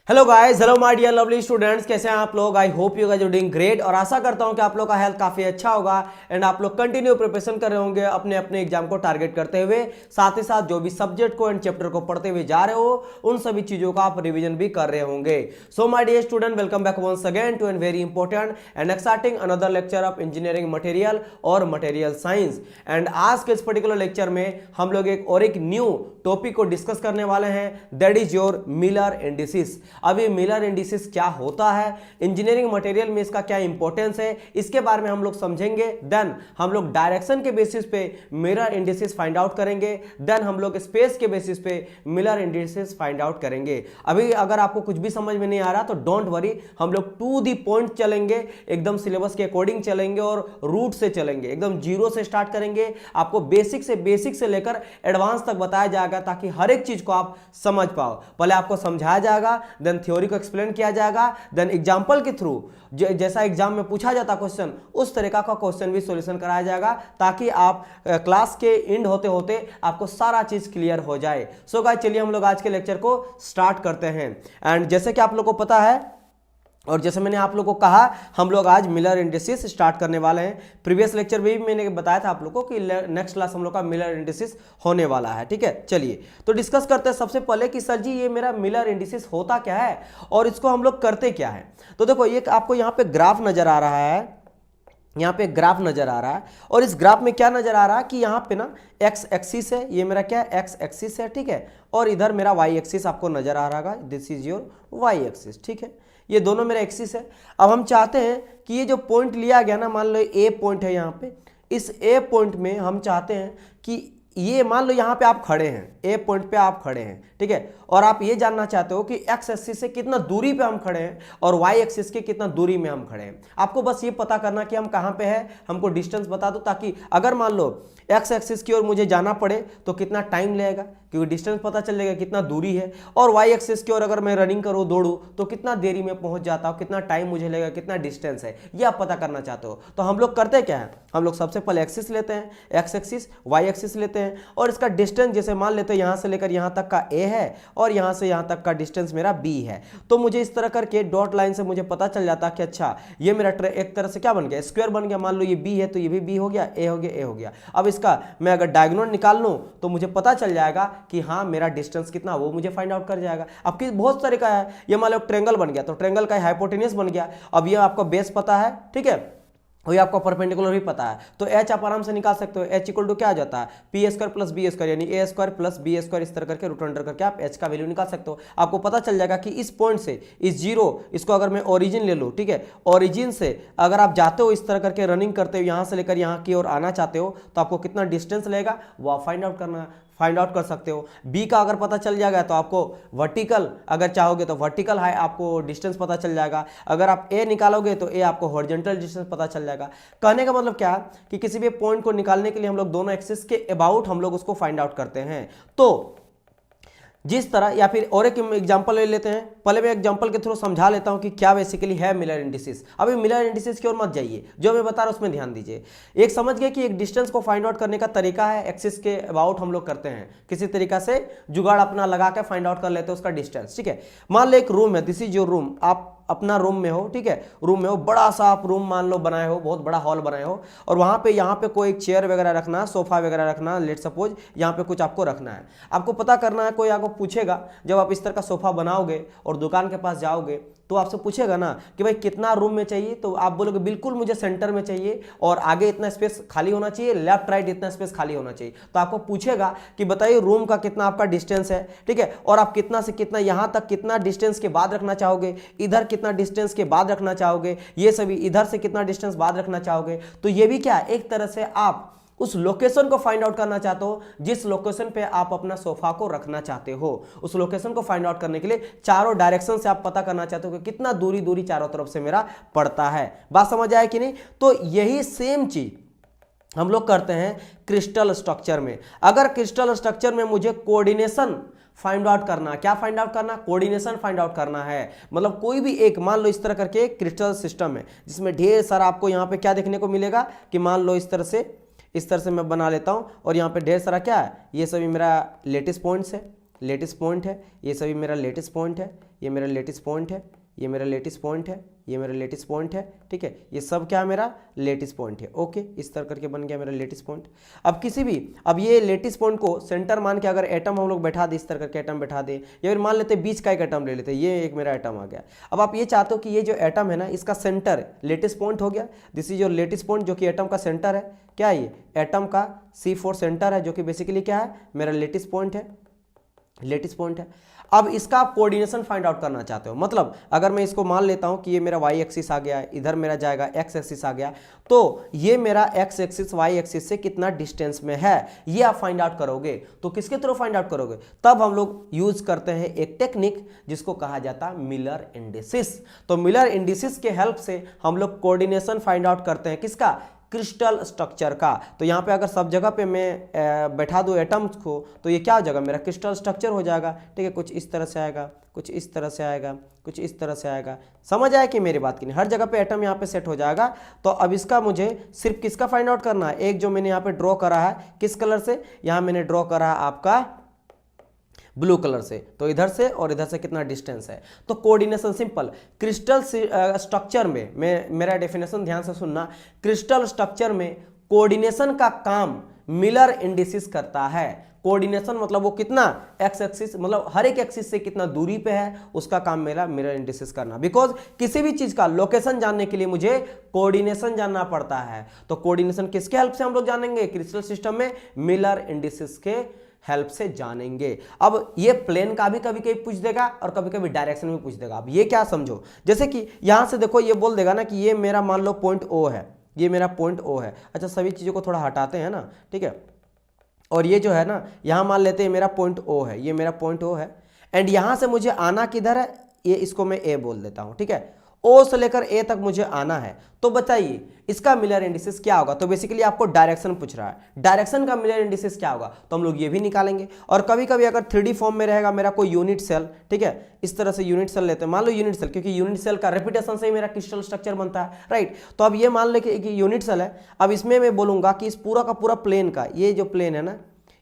Hello guys, hello my dear lovely students, कैसे हैं आप लोग। I hope you guys are doing great और आशा करता हूं कि आप लोग का हेल्थ काफी अच्छा होगा एंड आप लोग कंटिन्यू प्रिपरेशन कर रहे होंगे अपने अपने एग्जाम को टारगेट करते हुए। साथ ही साथ जो भी सब्जेक्ट को एंड चैप्टर को पढ़ते हुए जा रहे हो उन सभी चीजों का आप रिविजन भी कर रहे होंगे। So my dear student, welcome back once again to an very important and exciting another lecture of engineering material और मटेरियल साइंस। एंड आज के इस पर्टिकुलर लेक्चर में हम लोग एक न्यू टॉपिक को डिस्कस करने वाले हैं, that is your Miller indices. अब ये मिलर इंडिसेस क्या होता है, इंजीनियरिंग मटेरियल में इसका क्या इंपॉर्टेंस है, इसके बारे में हम लोग समझेंगे। देन हम लोग डायरेक्शन के बेसिस पे मिरर इंडिसेस फाइंड आउट करेंगे। देन हम लोग स्पेस के बेसिस पे मिलर इंडिसेस फाइंड आउट करेंगे। अभी अगर आपको कुछ भी समझ में नहीं आ रहा तो डोंट वरी, हम लोग टू दी पॉइंट चलेंगे, एकदम सिलेबस के अकॉर्डिंग चलेंगे और रूट से चलेंगे, एकदम जीरो से स्टार्ट करेंगे। आपको बेसिक से लेकर एडवांस तक बताया जाएगा ताकि हर एक चीज को आप समझ पाओ। पहले आपको समझाया जाएगा, देन थ्योरी को एक्सप्लेन किया जाएगा, देन एग्जांपल के थ्रू जैसा एग्जाम में पूछा जाता क्वेश्चन उस तरीका का क्वेश्चन भी सॉल्यूशन कराया जाएगा ताकि आप क्लास के एंड होते होते आपको सारा चीज क्लियर हो जाए। सो गाइस, चलिए हम लोग आज के लेक्चर को स्टार्ट करते हैं। एंड जैसे कि आप लोग को पता है और जैसे मैंने आप लोगों को कहा, हम लोग आज मिलर इंडिसेस स्टार्ट करने वाले हैं। प्रीवियस लेक्चर में भी मैंने बताया था आप लोगों को कि नेक्स्ट क्लास हम लोग का मिलर इंडिसेस होने वाला है। ठीक है, चलिए तो डिस्कस करते हैं सबसे पहले कि सर जी ये मेरा मिलर इंडिसेस होता क्या है और इसको हम लोग करते क्या है। तो देखो, ये आपको यहाँ पे ग्राफ नजर आ रहा है, यहाँ पे ग्राफ नजर आ रहा है और इस ग्राफ में क्या नजर आ रहा है कि यहाँ पे ना एक्स एक्सिस है, ये मेरा क्या है एक्स एक्सिस है, ठीक है, और इधर मेरा वाई एक्सिस आपको नजर आ रहा है, this is your Y axis. ठीक है, ये दोनों मेरा एक्सिस है। अब हम चाहते हैं कि ये जो पॉइंट लिया गया ना, मान लो ए पॉइंट है यहाँ पे, इस ए पॉइंट में हम चाहते हैं कि ये मान लो यहाँ पे आप खड़े हैं, ए पॉइंट पे आप खड़े हैं, ठीक है, और आप ये जानना चाहते हो कि एक्स एक्सिस से कितना दूरी पे हम खड़े हैं और वाई एक्सिस के कितना दूरी में हम खड़े हैं। आपको बस ये पता करना कि हम कहाँ पे हैं, हमको डिस्टेंस बता दो, ताकि अगर मान लो एक्स एक्सिस की ओर मुझे जाना पड़े तो कितना टाइम लगेगा, क्योंकि डिस्टेंस पता चल जाएगा कितना दूरी है, और वाई एक्सिस की ओर अगर मैं रनिंग करूँ, दौड़ूँ तो कितना देरी में पहुंच जाता हूँ, कितना टाइम मुझे लगेगा, कितना डिस्टेंस है, ये आप पता करना चाहते हो। तो हम लोग करते क्या है, हम लोग सबसे पहले एक्सिस लेते हैं, एक्स एक्सिस वाई एक्सिस लेते हैं और इसका डिस्टेंस जैसे मान लेते हैं यहाँ से लेकर यहाँ तक का ए है और यहाँ से यहाँ तक का डिस्टेंस मेरा बी है। तो मुझे इस तरह करके डॉट लाइन से मुझे पता चल जाता कि अच्छा ये मेरा एक तरह से क्या बन गया, स्क्वायर बन गया। मान लो ये बी है तो ये भी बी हो गया, ए हो गया, ए हो गया। अब इसका मैं अगर डायगोनल निकाल लूँ तो मुझे पता चल जाएगा कि हाँ मेरा डिस्टेंस कितना, वो मुझे फाइंड आउट कर जाएगा। अब की बहुत तरीका है, ये मान लो ट्रेंगल बन गया तो ट्रेंगल का हाइपोटेन्यूस बन गया। अब ये आपका बेस पता है, ठीक है, वही आपको परपेंडिकुलर भी पता है, तो एच आप आराम से निकाल सकते हो। एच इक्वल टू क्या आ जाता है, P square plus B square, यानी A square plus B square, इस तरह करके रूट अंडर करके आप एच का वैल्यू निकाल सकते हो। आपको पता चल जाएगा कि इस पॉइंट से इस जीरो, इसको अगर मैं ओरिजिन ले लूँ, ठीक है, ओरिजिन से अगर आप जाते हो इस तरह करके रनिंग करते हो, यहाँ से लेकर यहाँ की ओर आना चाहते हो तो आपको कितना डिस्टेंस लगेगा वो आप फाइंड आउट कर सकते हो। बी का अगर पता चल जाएगा तो आपको वर्टिकल, अगर चाहोगे तो वर्टिकल है आपको डिस्टेंस पता चल जाएगा। अगर आप ए निकालोगे तो ए आपको हॉरिजॉन्टल डिस्टेंस पता चल जाएगा। कहने का मतलब क्या है कि किसी भी पॉइंट को निकालने के लिए हम लोग दोनों एक्सिस के अबाउट हम लोग उसको फाइंड आउट करते हैं। तो जिस तरह, या फिर और एक एग्जांपल ले लेते हैं, पहले मैं एग्जांपल के थ्रू समझा लेता हूं कि क्या बेसिकली है मिलर इंडिसेस। अभी मिलर इंडिसेस की ओर मत जाइए, जो मैं बता रहा हूं उसमें ध्यान दीजिए। एक समझ गए कि एक डिस्टेंस को फाइंड आउट करने का तरीका है, एक्सिस के अबाउट हम लोग करते हैं, किसी तरीका से जुगाड़ अपना लगा के फाइंड आउट कर लेते हैं उसका डिस्टेंस। ठीक है, मान लो एक रूम है, दिस इज योर रूम, आप अपना रूम में हो, ठीक है, रूम में हो, बड़ा सा आप रूम मान लो बनाए हो, बहुत बड़ा हॉल बनाए हो, और वहां पे यहाँ पे कोई चेयर वगैरह रखना, सोफा वगैरह रखना, लेट सपोज यहाँ पे कुछ आपको रखना है। आपको पता करना है, कोई आपको पूछेगा जब आप इस तरह का सोफा बनाओगे और दुकान के पास जाओगे तो आपसे पूछेगा ना कि भाई कितना रूम में चाहिए, तो आप बोलोगे बिल्कुल मुझे सेंटर में चाहिए और आगे इतना स्पेस खाली होना चाहिए, लेफ्ट राइट इतना स्पेस खाली होना चाहिए। तो आपको पूछेगा कि बताइए रूम का कितना आपका डिस्टेंस है, ठीक है, और आप कितना से कितना यहाँ तक कितना डिस्टेंस के बाद रखना चाहोगे, इधर कितना डिस्टेंस के बाद रखना चाहोगे, ये सभी इधर से कितना डिस्टेंस बाद रखना चाहोगे। तो ये भी क्या, एक तरह से आप उस लोकेशन को फाइंड आउट करना चाहते हो जिस लोकेशन पे आप अपना सोफा को रखना चाहते हो। उस लोकेशन को फाइंड आउट करने के लिए चारों डायरेक्शन से आप पता करना चाहते हो कि कितना दूरी चारों तरफ से मेरा पड़ता है। बात समझ आए कि नहीं। तो यही सेम चीज हम लोग करते हैं क्रिस्टल स्ट्रक्चर में। अगर क्रिस्टल स्ट्रक्चर में मुझे कोऑर्डिनेशन फाइंड आउट करना, क्या फाइंड आउट करना, कोऑर्डिनेशन फाइंड आउट करना है। मतलब कोई भी एक, मान लो इस तरह करके एक क्रिस्टल सिस्टम है जिसमें ढेर सारा आपको यहाँ पे क्या देखने को मिलेगा कि मान लो इस तरह से मैं बना लेता हूँ और यहाँ पे ढेर सारा क्या है, ये सभी मेरा लेटेस्ट पॉइंट्स है, लेटेस्ट पॉइंट है, ये सभी मेरा लेटेस्ट पॉइंट है, ये मेरा लेटिस पॉइंट है, ये मेरा लेटिस पॉइंट है, ये मेरा लेटिस पॉइंट है, ठीक है। ये सब क्या मेरा लेटिस पॉइंट है। ओके, इस तरह करके बन गया मेरा लेटिस पॉइंट। अब किसी भी, अब ये लेटिस पॉइंट को सेंटर मान के अगर एटम हम लोग बैठा दे, इस तरह करके एटम बैठा दे, या फिर मान लेते बीच का एक एटम ले लेते, ये एक मेरा एटम आ गया। अब आप ये चाहते हो कि ये जो एटम है ना, इसका सेंटर लेटिस पॉइंट हो गया। This is your lattice point, जो कि एटम का सेंटर है। क्या है ये? एटम का C4 सेंटर है, जो कि बेसिकली क्या है? मेरा लेटिस पॉइंट है, लेटिस पॉइंट है। अब इसका आप कोऑर्डिनेशन फाइंड आउट करना चाहते हो, मतलब अगर मैं इसको मान लेता हूं कि ये मेरा वाई एक्सिस आ गया, इधर मेरा जाएगा एक्स एक्सिस आ गया, तो ये मेरा एक्स एक्सिस वाई एक्सिस से कितना डिस्टेंस में है, ये आप फाइंड आउट करोगे। तो किसके थ्रू फाइंड आउट करोगे? तब हम लोग यूज करते हैं एक टेक्निक जिसको कहा जाता है मिलर इंडिसेस। तो मिलर इंडिसेस के हेल्प से हम लोग कोऑर्डिनेशन फाइंड आउट करते हैं, किसका? क्रिस्टल स्ट्रक्चर का। तो यहाँ पे अगर सब जगह पे मैं बैठा दूँ एटम्स को, तो ये क्या हो जाएगा? मेरा क्रिस्टल स्ट्रक्चर हो जाएगा, ठीक है। कुछ इस तरह से आएगा, कुछ इस तरह से आएगा, कुछ इस तरह से आएगा। समझ आया कि मेरी बात की नहीं? हर जगह पे एटम यहाँ पे सेट हो जाएगा। तो अब इसका मुझे सिर्फ किसका फाइंड आउट करना है? एक जो मैंने यहाँ पे ड्रॉ करा है, किस कलर से? यहाँ मैंने ड्रॉ करा है आपका ब्लू कलर से। तो इधर से और इधर से कितना डिस्टेंस है? तो कोऑर्डिनेशन सिंपल। क्रिस्टल स्ट्रक्चर में, मेरा डेफिनेशन ध्यान से सुनना, क्रिस्टल स्ट्रक्चर में कोऑर्डिनेशन का काम मिलर इंडिसेस करता है। कोऑर्डिनेशन मतलब वो कितना एक्स एक्सिस, मतलब हर एक एक्सिस से कितना दूरी पे है, उसका काम मेरा मिरर इंडिसेस करना। बिकॉज किसी भी चीज का लोकेशन जानने के लिए मुझे कोऑर्डिनेशन जानना पड़ता है। तो कोऑर्डिनेशन किसके हेल्प से हम लोग जानेंगे? क्रिस्टल सिस्टम में मिलर इंडिसेस के हेल्प से जानेंगे। अब ये प्लेन का भी कभी कभी पूछ देगा और कभी कभी डायरेक्शन में पूछ देगा। अब ये क्या समझो, जैसे कि यहां से देखो, ये बोल देगा ना कि ये मेरा मान लो पॉइंट O है, ये मेरा पॉइंट O है। अच्छा, सभी चीजों को थोड़ा हटाते हैं ना, ठीक है। और ये जो है ना, यहां मान लेते हैं मेरा पॉइंट O है, ये मेरा पॉइंट O है। एंड यहां से मुझे आना किधर है? ये इसको मैं A बोल देता हूं, ठीक है। O से लेकर A तक मुझे आना है। तो बताइए इसका मिलर इंडिसेस क्या होगा? तो बेसिकली आपको डायरेक्शन पूछ रहा है, डायरेक्शन का मिलर इंडिसेस क्या होगा? तो हम लोग ये भी निकालेंगे। और कभी कभी अगर 3D फॉर्म में रहेगा मेरा कोई यूनिट सेल, ठीक है, इस तरह से यूनिट सेल लेते हैं, मान लो यूनिट सेल, क्योंकि यूनिट सेल का रेपिटेशन से ही मेरा क्रिस्टल स्ट्रक्चर बनता है, राइट। तो अब ये मान ले कि यूनिट सेल है। अब इसमें मैं बोलूंगा कि इस पूरा का पूरा प्लेन का, ये जो प्लेन है ना,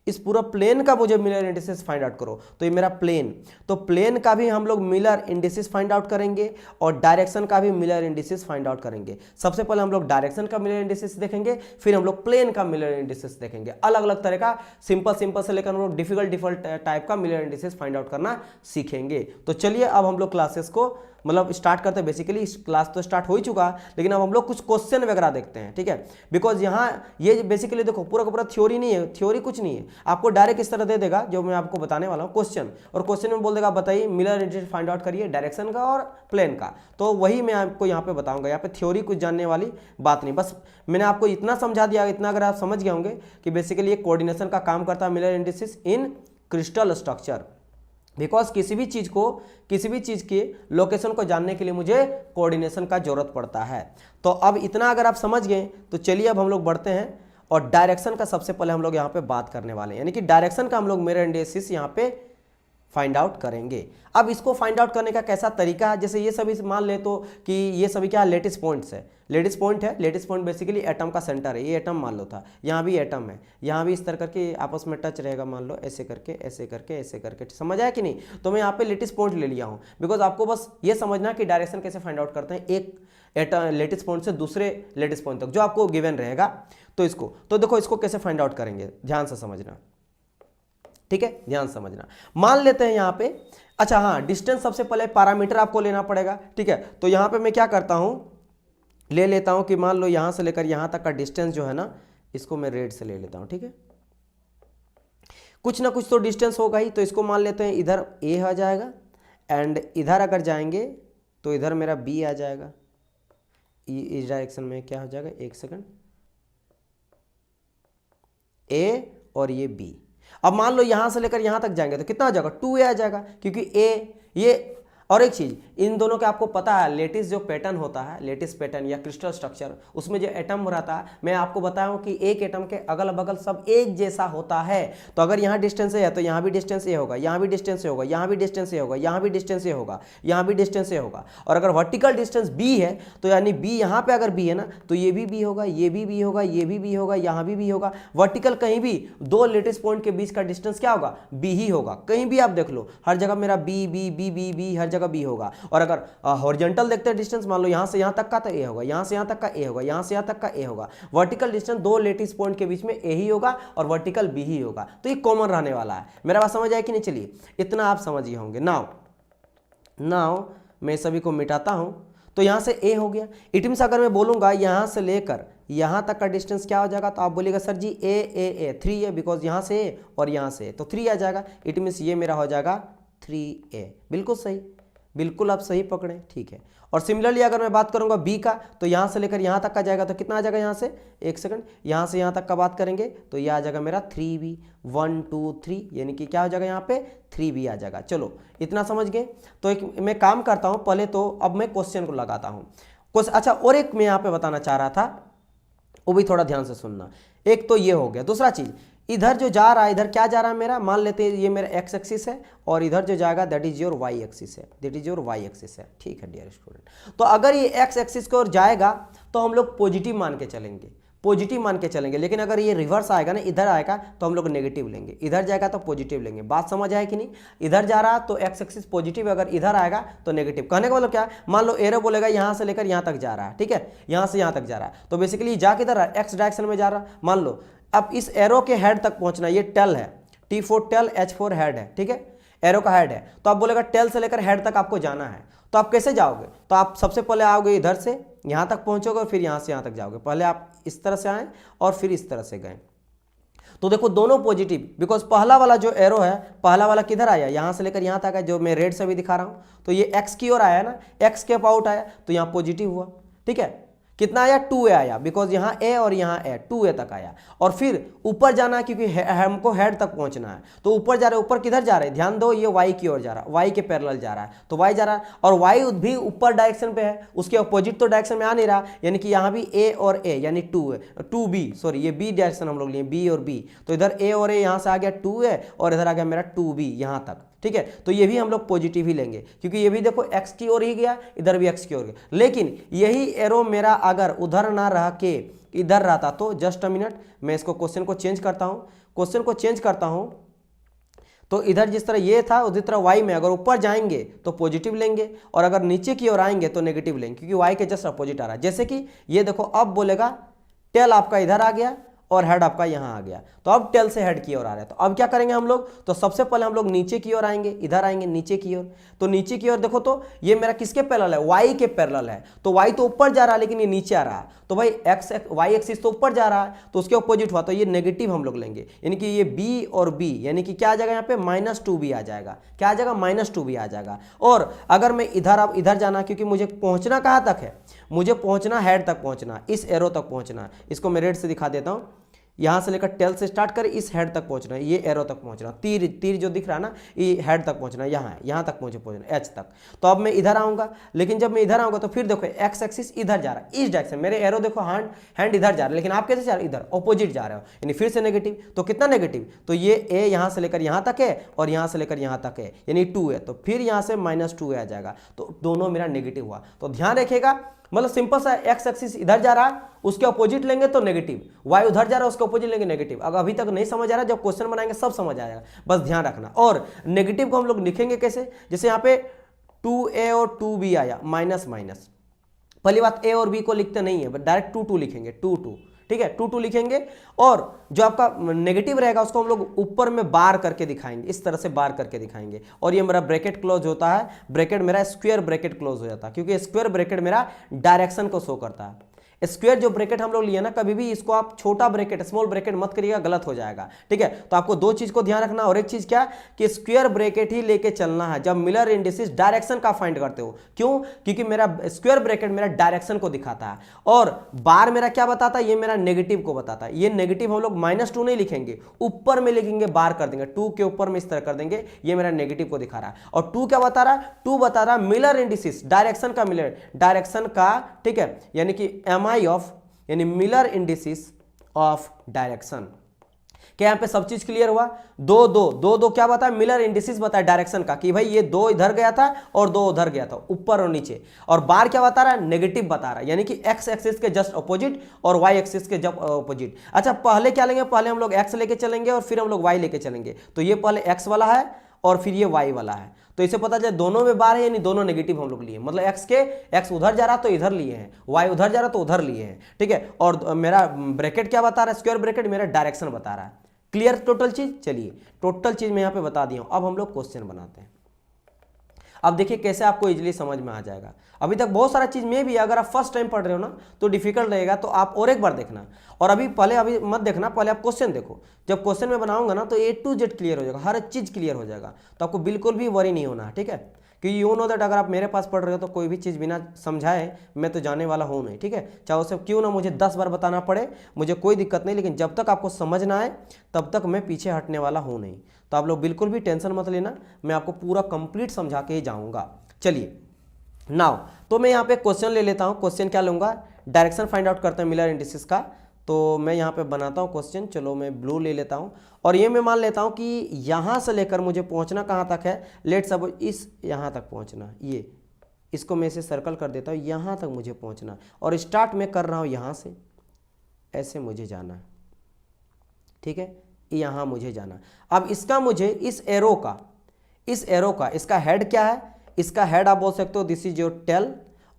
इस पूरा प्लेन का मुझे मिलर इंडिसेस फाइंड आउट करो। तो ये मेरा प्लेन, तो प्लेन का भी हम लोग मिलर इंडिसेस फाइंड आउट करेंगे और डायरेक्शन का भी मिलर इंडिसेस फाइंड आउट करेंगे। सबसे पहले हम लोग डायरेक्शन का मिलर इंडिसेस देखेंगे, फिर हम लोग प्लेन का मिलर इंडिसेस देखेंगे। अलग अलग तरह का, सिंपल से लेकर हम लोग डिफिकल्ट टाइप का मिलर इंडिसेस फाइंड आउट करना सीखेंगे। तो चलिए अब हम लोग क्लासेस को मतलब स्टार्ट करते हैं। बेसिकली क्लास तो स्टार्ट हो ही चुका, लेकिन अब हम लोग कुछ क्वेश्चन वगैरह देखते हैं, ठीक है। बिकॉज यहाँ ये बेसिकली देखो पूरा का पूरा थ्योरी नहीं है, थ्योरी कुछ नहीं है, आपको डायरेक्ट इस तरह दे देगा जो मैं आपको बताने वाला हूँ क्वेश्चन। और क्वेश्चन में बोल देगा बताइए मिलर इंडिसेस फाइंड आउट करिए डायरेक्शन का और प्लेन का। तो वही मैं आपको यहाँ पे बताऊंगा। यहाँ पे थ्योरी कुछ जानने वाली बात नहीं, बस मैंने आपको इतना समझा दिया, इतना अगर आप समझ गए होंगे कि बेसिकली ये कोऑर्डिनेशन का काम करता है Miller indices in crystal structure. Because किसी भी चीज के लोकेशन को जानने के लिए मुझे कोऑर्डिनेशन का जरूरत पड़ता है। तो अब इतना अगर आप समझ गए तो चलिए अब हम लोग बढ़ते हैं और डायरेक्शन का सबसे पहले हम लोग यहाँ पे बात करने वाले हैं, यानी कि डायरेक्शन का हम लोग मिरर इंडिसेस यहाँ पे फाइंड आउट करेंगे। अब इसको फाइंड आउट करने का कैसा तरीका है, जैसे ये सभी मान ले तो कि ये सभी क्या लेटिस पॉइंट्स है, लेटिस पॉइंट है। लेटिस पॉइंट बेसिकली एटम का सेंटर है, ये एटम मान लो था, यहाँ भी एटम है, यहाँ भी इस तरह करके आपस में टच रहेगा, मान लो ऐसे करके ऐसे करके ऐसे करके, समझ आया कि नहीं। तो मैं यहाँ पे लेटिस पॉइंट ले लिया हूँ, बिकॉज आपको बस ये समझना कि डायरेक्शन कैसे फाइंड आउट करते हैं एक लेटिस पॉइंट से दूसरे लेटिस पॉइंट तक, जो आपको गिवन रहेगा। तो इसको तो देखो इसको कैसे फाइंड आउट करेंगे, ध्यान से समझना, ठीक है, ध्यान समझना। मान लेते हैं यहाँ पे, अच्छा हाँ, डिस्टेंस सबसे पहले पैरामीटर आपको लेना पड़ेगा, ठीक है। तो यहाँ पे मैं क्या करता हूँ, ले लेता हूँ कि मान लो यहाँ से लेकर यहाँ तक का डिस्टेंस जो है ना, इसको मैं रेड से ले लेता हूँ, ठीक है। कुछ ना कुछ तो डिस्टेंस होगा ही, तो इसको मान लेते हैं इधर ए आ जाएगा, एंड इधर अगर जाएंगे तो इधर मेरा बी आ जाएगा, इस डायरेक्शन में क्या हो जाएगा, एक सेकंड, ए और ये बी। अब मान लो यहां से लेकर यहां तक जाएंगे तो कितना आ जाएगा, 2a आ जाएगा, क्योंकि ए ये। और एक चीज इन दोनों के आपको पता है, लेटिस जो पैटर्न होता है, लेटिस पैटर्न या क्रिस्टल स्ट्रक्चर, उसमें जो एटम रहता है, मैं आपको बताऊं कि एक एटम के अगल बगल सब एक जैसा होता है। तो अगर यहाँ डिस्टेंस है तो यहाँ भी डिस्टेंस ए होगा, यहाँ भी डिस्टेंस ए होगा, यहाँ भी डिस्टेंस ए होगा, यहाँ भी डिस्टेंस ए होगा, यहाँ भी डिस्टेंस ए होगा। और अगर वर्टिकल डिस्टेंस बी है तो यानी बी यहाँ पे अगर बी है ना, तो ये भी बी होगा, ये भी बी होगा, ये भी बी होगा, यहाँ भी बी होगा। वर्टिकल कहीं भी दो लेटिस पॉइंट के बीच का डिस्टेंस क्या होगा, बी ही होगा। कहीं भी आप देख लो, हर जगह मेरा B B B B B, हर जगह बी होगा। और अगर हॉरिजॉन्टल देखते हैं डिस्टेंस, मान लो यहाँ से यहाँ तक का तो ए होगा, यहाँ से यहाँ तक का ए होगा, यहाँ से यहाँ तक का ए होगा। वर्टिकल डिस्टेंस दो लेटिस पॉइंट के बीच में ए ही होगा और वर्टिकल बी ही होगा, तो ये कॉमन रहने वाला है। मेरा बात समझ आया कि नहीं? चलिए इतना आप समझ ही होंगे। नाउ मैं सभी को मिटाता हूं, तो यहां से ए हो गया। इट मींस अगर मैं बोलूंगा यहां से लेकर यहां तक का डिस्टेंस क्या हो जाएगा, तो आप बोलिएगा सर जी ए 3 है, बिकॉज यहां से ए और यहां से ए तो 3 आ जाएगा। इट मींस ये मेरा हो जाएगा 3a। बिल्कुल सही, बिल्कुल आप सही पकड़े, ठीक है। और सिमिलरली अगर मैं बात करूंगा बी का, तो यहां से लेकर यहां तक का जाएगा तो कितना आ जाएगा, यहां से एक सेकंड, यहां से यहां तक का बात करेंगे तो यह आ जाएगा मेरा 3b, 1 2 3, यानी कि क्या हो जाएगा यहाँ पे 3b आ जाएगा। चलो इतना समझ गए। तो एक मैं काम करता हूं पहले, तो अब मैं क्वेश्चन को लगाता हूं। अच्छा, और एक मैं यहाँ पे बताना चाह रहा था, वो भी थोड़ा ध्यान से सुनना। एक तो ये हो गया, दूसरा चीज इधर जो जा रहा है, इधर क्या जा रहा है मेरा, मान लेते हैं ये मेरा एक्स एक्सिस है और इधर जो जाएगा that is your Y axis है, that is your Y axis है, ठीक है डियर स्टूडेंट। तो अगर ये एक्स एक्सिस की ओर जाएगा तो हम लोग पॉजिटिव मान के चलेंगे, पॉजिटिव मान के चलेंगे। लेकिन अगर ये रिवर्स आएगा ना, इधर आएगा तो हम लोग नेगेटिव लेंगे, इधर जाएगा तो पॉजिटिव लेंगे। बात समझ आए कि नहीं? इधर जा रहा तो एक्स एक्सिस पॉजिटिव, अगर इधर आएगा तो नेगेटिव। कहने का मतलब क्या, मान लो एरो बोलेगा यहां से लेकर यहां तक जा रहा है, ठीक है, यहां से यहां तक जा रहा है, तो बेसिकली जा किधर रहा है, एक्स डायरेक्शन में जा रहा। मान लो अब इस एरो के हेड तक पहुंचना, ये टेल है, T4 टेल, H4 हेड है, ठीक है, एरो का हेड है। तो आप बोलेगा टेल से लेकर हेड तक आपको जाना है, तो आप कैसे जाओगे? तो आप सबसे पहले आओगे इधर से यहां तक पहुंचोगे और फिर यहां से यहां तक जाओगे। पहले आप इस तरह से आए और फिर इस तरह से गए, तो देखो दोनों पॉजिटिव, बिकॉज पहला वाला जो एरो है, पहला वाला किधर आया, यहां से लेकर यहां तक है, जो मैं रेड से भी दिखा रहा हूं। तो ये एक्स की ओर आया ना, एक्स के अबाउट आया, तो यहां पॉजिटिव हुआ, ठीक है। कितना आया, 2a आया, बिकॉज यहाँ a और यहाँ a 2a तक आया। और फिर ऊपर जाना है क्योंकि हमको हेड तक पहुंचना है, तो ऊपर जा रहे, ऊपर किधर जा रहे हैं, ध्यान दो, ये y की ओर जा रहा है, y के पैरेलल जा रहा है, तो y जा रहा है। और y भी ऊपर डायरेक्शन पे है, उसके अपोजिट तो डायरेक्शन में आ नहीं रहा, यानी कि यहाँ भी a और a यानी 2b, सॉरी ये b डायरेक्शन हम लोग लिए, b और b, तो इधर a और a यहाँ से आ गया 2a और इधर आ गया मेरा 2b यहाँ तक, ठीक है। तो ये भी हम लोग पॉजिटिव ही लेंगे, क्योंकि ये भी देखो x की ओर ही गया, इधर भी x की ओर गया। लेकिन यही एरो मेरा अगर उधर ना रह के इधर रहता, तो जस्ट अ मिनट, मैं इसको क्वेश्चन को चेंज करता हूं, तो इधर जिस तरह ये था उसी तरह y में अगर ऊपर जाएंगे तो पॉजिटिव लेंगे और अगर नीचे की ओर आएंगे तो नेगेटिव लेंगे, क्योंकि y के जस्ट अपोजिट आ रहा है। जैसे कि ये देखो, अब बोलेगा टेल आपका इधर आ गया और हेड आपका यहां आ गया, तो अब टेल से हेड की ओर आ रहा है। तो अब क्या करेंगे हम लोग, तो सबसे पहले हम लोग नीचे की ओर आएंगे, इधर आएंगे नीचे की ओर। तो नीचे की ओर देखो, तो ये मेरा किसके पैरेलल है, वाई के पैरेलल है, तो वाई तो ऊपर जा रहा है लेकिन ये नीचे आ रहा है, तो भाई एक्स वाई एक्सिस तो ऊपर जा रहा है, तो उसके अपोजिट हुआ, तो ये नेगेटिव हम लोग लेंगे, यानी कि ये बी और बी, यानी कि क्या आ जाएगा यहाँ पे -2b आ जाएगा, क्या आ जाएगा -2b आ जाएगा। और अगर मैं इधर, अब इधर जाना, क्योंकि मुझे पहुंचना कहाँ तक है, मुझे पहुंचना हेड तक पहुंचना, इस एरो तक पहुंचना, इसको मैं रेड से दिखा देता हूं, यहां से लेकर टेल से स्टार्ट कर इस हेड तक पहुंचना है, ये एरो तक पहुंचना, तीर जो दिख रहा है ना, ये हेड तक पहुंचना, यहां तक पहुंचना एच तक। तो अब मैं इधर आऊंगा, लेकिन जब मैं इधर आऊंगा तो फिर देखो एक्स एक्सिस इधर जा रहा है, इस डायरेक्शन, मेरे एरो देखो हैंड इधर जा रहा है, लेकिन आप कैसे जा रहे हो, इधर ऑपोजिट जा रहे हो, यानी फिर से नेगेटिव। तो कितना नेगेटिव, तो ये ए यहां से लेकर यहां तक है और यहां से लेकर यहां तक है, यानी 2 है, तो फिर यहां से -2 आ जाएगा, तो दोनों मेरा नेगेटिव हुआ। तो ध्यान रखिएगा, मतलब सिंपल सा, एक्स एक्सिस इधर जा रहा है उसके अपोजिट लेंगे तो नेगेटिव, वाई उधर जा रहा है उसके अपोजिट लेंगे नेगेटिव। अगर अभी तक नहीं समझ आ रहा, जब क्वेश्चन बनाएंगे सब समझ आ जाएगा, बस ध्यान रखना। और नेगेटिव को हम लोग लिखेंगे कैसे, जैसे यहाँ पे 2a और 2b आया, माइनस, पहली बात a और b को लिखते नहीं है, डायरेक्ट 2 लिखेंगे, 2, ठीक है, 2 लिखेंगे। और जो आपका नेगेटिव रहेगा उसको हम लोग ऊपर में बार करके दिखाएंगे, इस तरह से बार करके दिखाएंगे, और ये मेरा ब्रैकेट क्लोज होता है, ब्रैकेट मेरा स्क्वायर ब्रैकेट क्लोज हो जाता है, क्योंकि स्क्वायर ब्रैकेट मेरा डायरेक्शन को शो करता है। स्क्वायर जो ब्रैकेट हम लोग लिए ना, कभी भी इसको आप छोटा ब्रैकेट, स्मॉल ब्रैकेट मत करिएगा, गलत हो जाएगा, ठीक है। तो आपको दो चीज को ध्यान रखना, और एक चीज क्या कि स्क्वायर ब्रैकेट ही लेके चलना है जब मिलर इंडिसेस डायरेक्शन का फाइंड करते हो। क्यों, क्योंकि मेरा स्क्वायर ब्रैकेट मेरा डायरेक्शन को दिखाता है, और बार मेरा क्या बताता है, ये मेरा नेगेटिव को बताता है। ये नेगेटिव हम लोग -2 नहीं लिखेंगे, ऊपर में लिखेंगे, बार कर देंगे, 2 के ऊपर में इस तरह कर देंगे, ये मेरा नेगेटिव को दिखा रहा है। और 2 क्या बता रहा है, 2 बता रहा है मिलर इंडिसेस, डायरेक्शन का, मिलर डायरेक्शन का, ठीक है, यानी कि MI ऑफ, यानी मिलर इंडिसेस ऑफ डायरेक्शन। क्या यहां पे सब चीज क्लियर हुआ, दो क्या बताया, मिलर इंडिसेस बताया डायरेक्शन का, कि भाई ये 2 इधर गया था और 2 उधर गया था, ऊपर और नीचे। और बार क्या बता रहा है, नेगेटिव बता रहा है, यानी कि एक्स एक्सिस के जस्ट अपोजिट और वाई एक्सिस के जब अपोजिट। अच्छा, पहले क्या लेंगे, पहले हम लोग एक्स लेके चलेंगे और फिर हम लोग वाई लेके चलेंगे। तो ये पहले एक्स वाला है और फिर ये y वाला है, तो इसे पता चले दोनों में बार है यानी दोनों नेगेटिव हम लोग लिए, मतलब x उधर जा रहा तो इधर लिए हैं, y उधर जा रहा तो उधर लिए हैं, ठीक है। और मेरा ब्रैकेट क्या बता रहा है, स्क्वायर ब्रैकेट मेरा डायरेक्शन बता रहा है। क्लियर टोटल चीज? चलिए टोटल चीज मैं यहाँ पे बता दिया हूँ। अब हम लोग क्वेश्चन बनाते हैं। अब देखिए कैसे आपको इजीली समझ में आ जाएगा। अभी तक बहुत सारा चीज में भी अगर आप फर्स्ट टाइम पढ़ रहे हो ना तो डिफिकल्ट रहेगा, तो आप और एक बार देखना। और अभी मत देखना, पहले आप क्वेश्चन देखो। जब क्वेश्चन में बनाऊंगा ना तो A to Z क्लियर हो जाएगा, हर चीज क्लियर हो जाएगा, तो आपको बिल्कुल भी वरी नहीं होना, ठीक है। क्योंकि यू नो दैट अगर आप मेरे पास पढ़ रहे हो तो कोई भी चीज़ बिना समझाए मैं तो जाने वाला हूँ नहीं, ठीक है। चाहे उसे क्यों ना मुझे 10 बार बताना पड़े, मुझे कोई दिक्कत नहीं, लेकिन जब तक आपको समझ ना आए तब तक मैं पीछे हटने वाला हूँ नहीं। तो आप लोग बिल्कुल भी टेंशन मत लेना, मैं आपको पूरा कंप्लीट समझा के ही जाऊँगा। चलिए नाउ तो मैं यहाँ पे क्वेश्चन ले लेता हूँ। क्वेश्चन क्या लूँगा, डायरेक्शन फाइंड आउट करते हैं मिलर इंडिसेस का। तो मैं यहाँ पे बनाता हूँ क्वेश्चन, चलो मैं ब्लू ले लेता हूँ और ये मैं मान लेता हूँ कि यहाँ से लेकर मुझे पहुँचना कहाँ तक है, लेट सपोज इस यहाँ तक पहुँचना, ये इसको मैं इसे सर्कल कर देता हूँ, यहाँ तक मुझे पहुँचना और स्टार्ट मैं कर रहा हूँ यहाँ से, ऐसे मुझे जाना है, ठीक है, यहाँ मुझे जाना। अब इसका मुझे इस एरो का इसका हेड क्या है, इसका हेड आप बोल सकते हो दिस इज योर टेल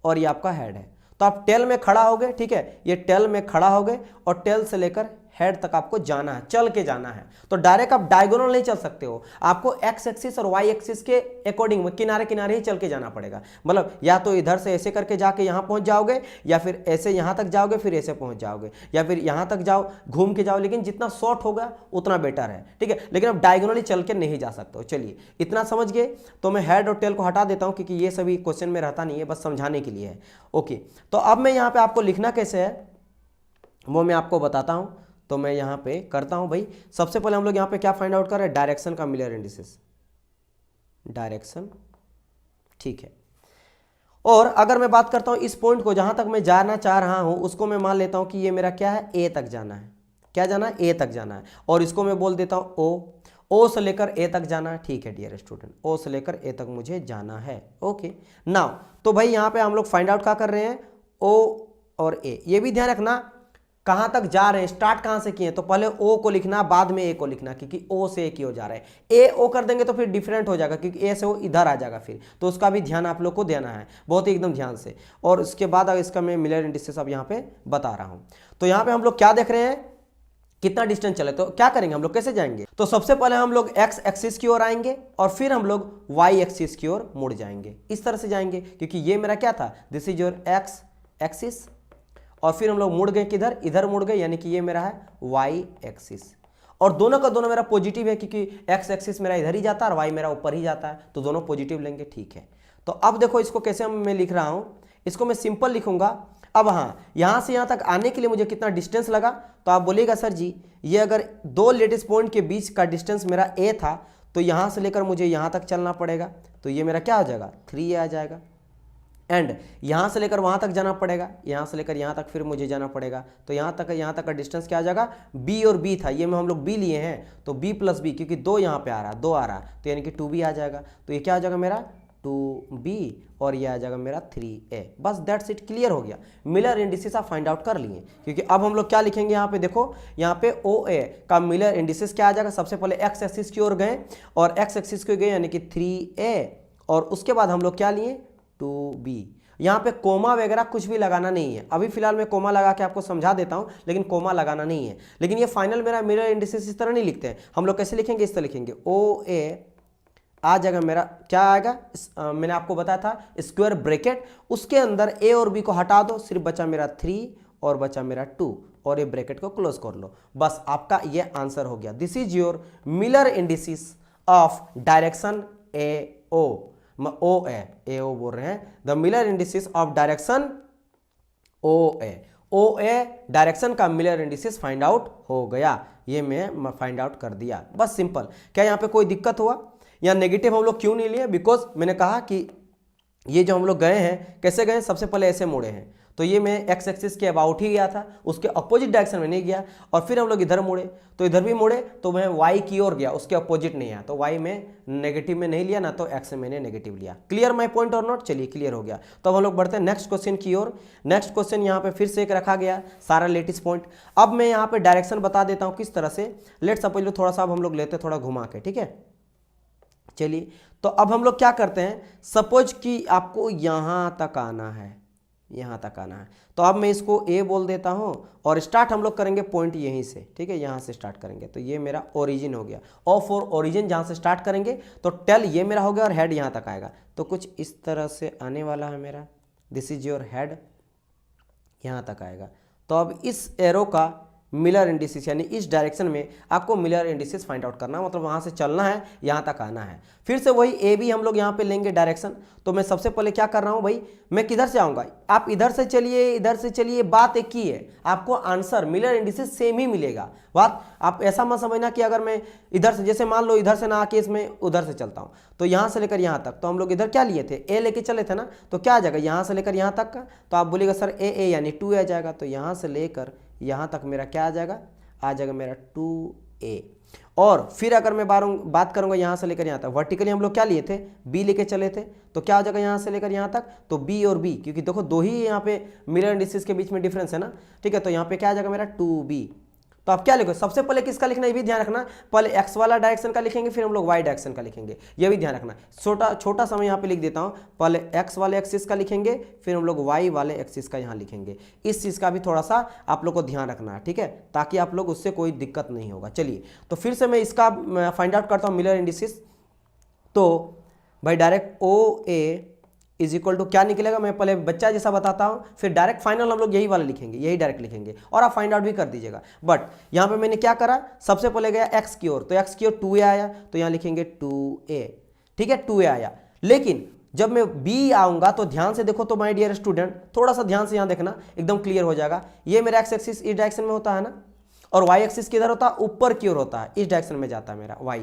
और ये आपका हेड है। तो आप टेल में खड़ा हो गए, ठीक है, ये टेल में खड़ा हो गए और टेल से लेकर हेड तक आपको जाना है, चल के जाना है। तो डायरेक्ट आप डायगोनल नहीं चल सकते हो, आपको एक्स एक्सिस और वाई एक्सिस के अकॉर्डिंग में किनारे किनारे ही चल के जाना पड़ेगा। मतलब या तो इधर से ऐसे करके जाके यहाँ पहुँच जाओगे, या फिर ऐसे यहाँ तक जाओगे फिर ऐसे पहुँच जाओगे, या फिर यहाँ तक जाओ घूम के जाओ, लेकिन जितना शॉर्ट होगा उतना बेटर है, ठीक है। लेकिन आप डायगोनली चल के नहीं जा सकते हो। चलिए इतना समझ गए, तो मैं हेड और टेल को हटा देता हूँ क्योंकि ये सभी क्वेश्चन में रहता नहीं है, बस समझाने के लिए है। ओके, तो अब मैं यहाँ पे आपको लिखना कैसे है वो मैं आपको बताता हूँ। तो मैं यहाँ पे करता हूँ भाई, सबसे पहले हम लोग यहाँ पे क्या फाइंड आउट कर रहे हैं, डायरेक्शन का मिलर इंडिसेस, डायरेक्शन, ठीक है। और अगर मैं बात करता हूँ इस पॉइंट को जहाँ तक मैं जाना चाह रहा हूँ उसको मैं मान लेता हूँ कि ये मेरा क्या है, ए तक जाना है। क्या जाना है, ए तक जाना है। और इसको मैं बोल देता हूँ ओ से लेकर ए तक जाना है, ठीक है डियर स्टूडेंट, ओ से लेकर ए तक मुझे जाना है। ओके नाउ तो भाई यहाँ पे हम लोग फाइंड आउट क्या कर रहे हैं, ओ और ए। ये भी ध्यान रखना कहाँ तक जा रहे हैं, स्टार्ट कहाँ से किए, तो पहले ओ को लिखना बाद में ए को लिखना, क्योंकि ओ से ए की हो जा रहा है। ए ओ कर देंगे तो फिर डिफरेंट हो जाएगा, क्योंकि ए से ओ इधर आ जाएगा फिर, तो उसका भी ध्यान आप लोग को देना है बहुत ही एकदम ध्यान से। और उसके बाद अगर इसका मैं मिलर इंडिसेस अब यहाँ पे बता रहा हूँ। तो यहाँ पे हम लोग क्या देख रहे हैं, कितना डिस्टेंस चले, तो क्या करेंगे हम लोग, कैसे जाएंगे। तो सबसे पहले हम लोग एक्स एक्सिस की ओर आएंगे और फिर हम लोग वाई एक्सिस की ओर मुड़ जाएंगे, इस तरह से जाएंगे, क्योंकि ये मेरा क्या था, this is your x axis, और फिर हम लोग मुड़ गए किधर, इधर मुड़ गए, यानी कि ये मेरा है वाई एक्सिस। और दोनों का दोनों मेरा पॉजिटिव है, क्योंकि एक्स एक्सिस मेरा इधर ही जाता है और वाई मेरा ऊपर ही जाता है, तो दोनों पॉजिटिव लेंगे, ठीक है। तो अब देखो इसको कैसे मैं लिख रहा हूं, इसको मैं सिंपल लिखूंगा। अब हाँ, यहां से यहां तक आने के लिए मुझे कितना डिस्टेंस लगा, तो आप बोलिएगा सर जी ये अगर दो लेटेस्ट पॉइंट के बीच का डिस्टेंस मेरा ए था, तो यहां से लेकर मुझे यहां तक चलना पड़ेगा, तो ये मेरा क्या हो जाएगा, 3 आ जाएगा। एंड यहाँ से लेकर वहाँ तक जाना पड़ेगा, यहाँ से लेकर यहाँ तक फिर मुझे जाना पड़ेगा, तो यहाँ तक का डिस्टेंस क्या आ जाएगा, b और b था, ये में हम लोग b लिए हैं, तो b प्लस b, क्योंकि 2 यहाँ पे आ रहा है, 2 आ रहा है, तो यानी कि 2b आ जाएगा। तो ये क्या आ जाएगा मेरा 2b और ये आ जाएगा मेरा 3a। बस दैट्स इट, क्लियर हो गया। मिलर इंडिसेस आप फाइंड आउट कर लिए, क्योंकि अब हम लोग क्या लिखेंगे यहाँ पे, देखो यहाँ पे OA का मिलर इंडिसेस क्या आ जाएगा, सबसे पहले एक्स एक्सिस की ओर गए और एक्स एक्सिस की गए यानी कि 3a, और उसके बाद हम लोग क्या लिए 2b। यहाँ पे कोमा वगैरह कुछ भी लगाना नहीं है, अभी फिलहाल मैं कोमा लगा के आपको समझा देता हूँ, लेकिन कोमा लगाना नहीं है। लेकिन ये फाइनल मेरा मिरर इंडिसेस इस तरह नहीं लिखते हैं हम लोग, कैसे लिखेंगे, इस तरह लिखेंगे OA आ जाएगा मेरा क्या आएगा, मैंने आपको बताया था स्क्वायर ब्रैकेट, उसके अंदर A और B को हटा दो, सिर्फ बचा मेरा 3 और बचा मेरा 2, और ये ब्रैकेट को क्लोज कर लो, बस आपका ये आंसर हो गया। This is your Miller indices of direction AO, AO बोल रहे हैं, the Miller indices of direction OA direction का मिलर इंडिसेस फाइंड आउट हो गया, ये मैं फाइंड आउट कर दिया, बस सिंपल। क्या यहाँ पे कोई दिक्कत हुआ, या नेगेटिव हम लोग क्यों नहीं लिए, बिकॉज मैंने कहा कि ये जो हम लोग गए हैं कैसे गए, सबसे पहले ऐसे मुड़े हैं, तो ये मैं एक्स एक्सिस के अबाउट ही गया था, उसके अपोजिट डायरेक्शन में नहीं गया, और फिर हम लोग इधर मुड़े तो इधर भी मुड़े, तो मैं वाई की ओर गया, उसके अपोजिट नहीं आया, तो वाई में नेगेटिव में नहीं लिया ना, तो एक्स में मैंने नेगेटिव लिया। क्लियर माई पॉइंट और नॉट, चलिए क्लियर हो गया। तो हम लोग बढ़ते हैं नेक्स्ट क्वेश्चन की ओर। नेक्स्ट क्वेश्चन यहाँ पे फिर से एक रखा गया सारा लेटेस्ट पॉइंट। अब मैं यहाँ पे डायरेक्शन बता देता हूँ किस तरह से, लेट सपोज लो थोड़ा सा अब हम लोग लेते थोड़ा घुमा के, ठीक है। चलिए, तो अब हम लोग क्या करते हैं, सपोज कि आपको यहाँ तक आना है, यहाँ तक आना है, तो अब मैं इसको ए बोल देता हूँ और स्टार्ट हम लोग करेंगे पॉइंट यहीं से, ठीक है, यहाँ से स्टार्ट करेंगे, तो ये मेरा ओरिजिन हो गया। और फॉर ओरिजिन जहाँ से स्टार्ट करेंगे तो टेल ये मेरा हो गया और हेड यहाँ तक आएगा, तो कुछ इस तरह से आने वाला है मेरा, दिस इज योर हेड, यहाँ तक आएगा। तो अब इस एरो का मिलर इंडिसेस यानी इस डायरेक्शन में आपको मिलर इंडिसेस फाइंड आउट करना, मतलब वहाँ से चलना है, यहाँ तक आना है। फिर से वही ए बी हम लोग यहाँ पे लेंगे डायरेक्शन। तो मैं सबसे पहले क्या कर रहा हूँ भाई, मैं किधर से आऊँगा, आप इधर से चलिए इधर से चलिए, बात एक ही है, आपको आंसर मिलर इंडिसेस सेम ही मिलेगा। बात आप ऐसा मत समझना कि अगर मैं इधर से, जैसे मान लो इधर से ना आके इसमें उधर से चलता हूँ, तो यहाँ से लेकर यहाँ तक, तो हम लोग इधर क्या लिए थे, ए लेके चले थे ना, तो क्या आ जाएगा यहाँ से लेकर यहाँ तक का, तो आप बोलिएगा सर ए यानी 2 आ जाएगा, तो यहाँ से लेकर यहाँ तक मेरा क्या आ जाएगा मेरा 2a। और फिर अगर मैं बात करूंगा यहाँ से लेकर यहाँ तक, वर्टिकली हम लोग क्या लिए थे, b लेके चले थे, तो क्या आ जाएगा यहाँ से लेकर यहाँ तक, तो b और b, क्योंकि देखो दो ही यहाँ पे मिलर इंडिसेस के बीच में डिफरेंस है ना, ठीक है, तो यहाँ पे क्या आ जाएगा मेरा 2b। तो आप क्या लिखो, सबसे पहले किसका लिखना है ये भी ध्यान रखना, पहले x वाला डायरेक्शन का लिखेंगे, फिर हम लोग y डायरेक्शन का लिखेंगे, ये भी ध्यान रखना। छोटा सा मैं यहाँ पे लिख देता हूँ, पहले x वाले एक्सिस का लिखेंगे, फिर हम लोग y वाले एक्सिस का यहाँ लिखेंगे। इस चीज़ का भी थोड़ा सा आप लोग को ध्यान रखना है, ठीक है, ताकि आप लोग उससे कोई दिक्कत नहीं होगा। चलिए, तो फिर से मैं इसका फाइंड आउट करता हूँ मिलर इंडिसेस। तो भाई direct OA is equal to क्या निकलेगा, मैं पहले बच्चा जैसा बताता हूँ, फिर डायरेक्ट फाइनल हम लोग यही वाला लिखेंगे, यही डायरेक्ट लिखेंगे और आप फाइंड आउट भी कर दीजिएगा। बट यहाँ पे मैंने क्या करा, सबसे पहले गया x की ओर, तो x की ओर 2a आया, तो यहाँ लिखेंगे 2a, ठीक है, 2a आया। लेकिन जब मैं b आऊँगा तो ध्यान से देखो, तो माय डियर स्टूडेंट थोड़ा सा ध्यान से यहाँ देखना, एकदम क्लियर हो जाएगा। ये मेरा x एक्सिस इस डायरेक्शन में होता है ना, और y एक्सिस किधर होता है, ऊपर की ओर होता है, इस डायरेक्शन में जाता है मेरा y।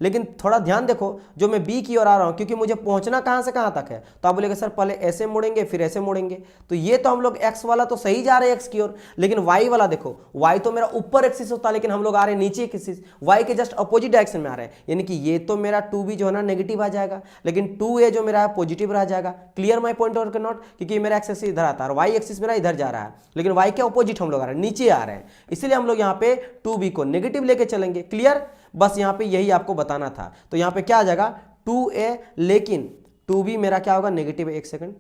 लेकिन थोड़ा ध्यान देखो, जो मैं b की ओर आ रहा हूं, क्योंकि मुझे पहुंचना कहां से कहां तक है, तो आप बोलेंगे सर पहले ऐसे मुड़ेंगे फिर ऐसे मुड़ेंगे, तो ये तो हम लोग x वाला तो सही जा रहे हैं x की ओर, लेकिन y वाला देखो, y तो मेरा ऊपर एक्सिस होता है, लेकिन हम लोग आ रहे हैं नीचे एक्सिस, y के जस्ट अपोजिट डायरेक्शन में आ रहे हैं, यानी कि ये तो मेरा 2b जो है ना नेगेटिव आ जाएगा, लेकिन 2a जो मेरा है पॉजिटिव रह जाएगा। क्लियर माई पॉइंट और नॉट, क्योंकि मेरा एक्सिस इधर आता है और y एक्सिस मेरा इधर जा रहा है, लेकिन y के अपोजिट हम लोग आ रहे हैं, नीचे आ रहे हैं, इसलिए हम लोग यहाँ पे 2b को नेगेटिव लेके चलेंगे। क्लियर, बस यहाँ पे यही आपको बताना था। तो यहाँ पे क्या आ जाएगा 2a, लेकिन 2b मेरा क्या होगा नेगेटिव, एक सेकंड,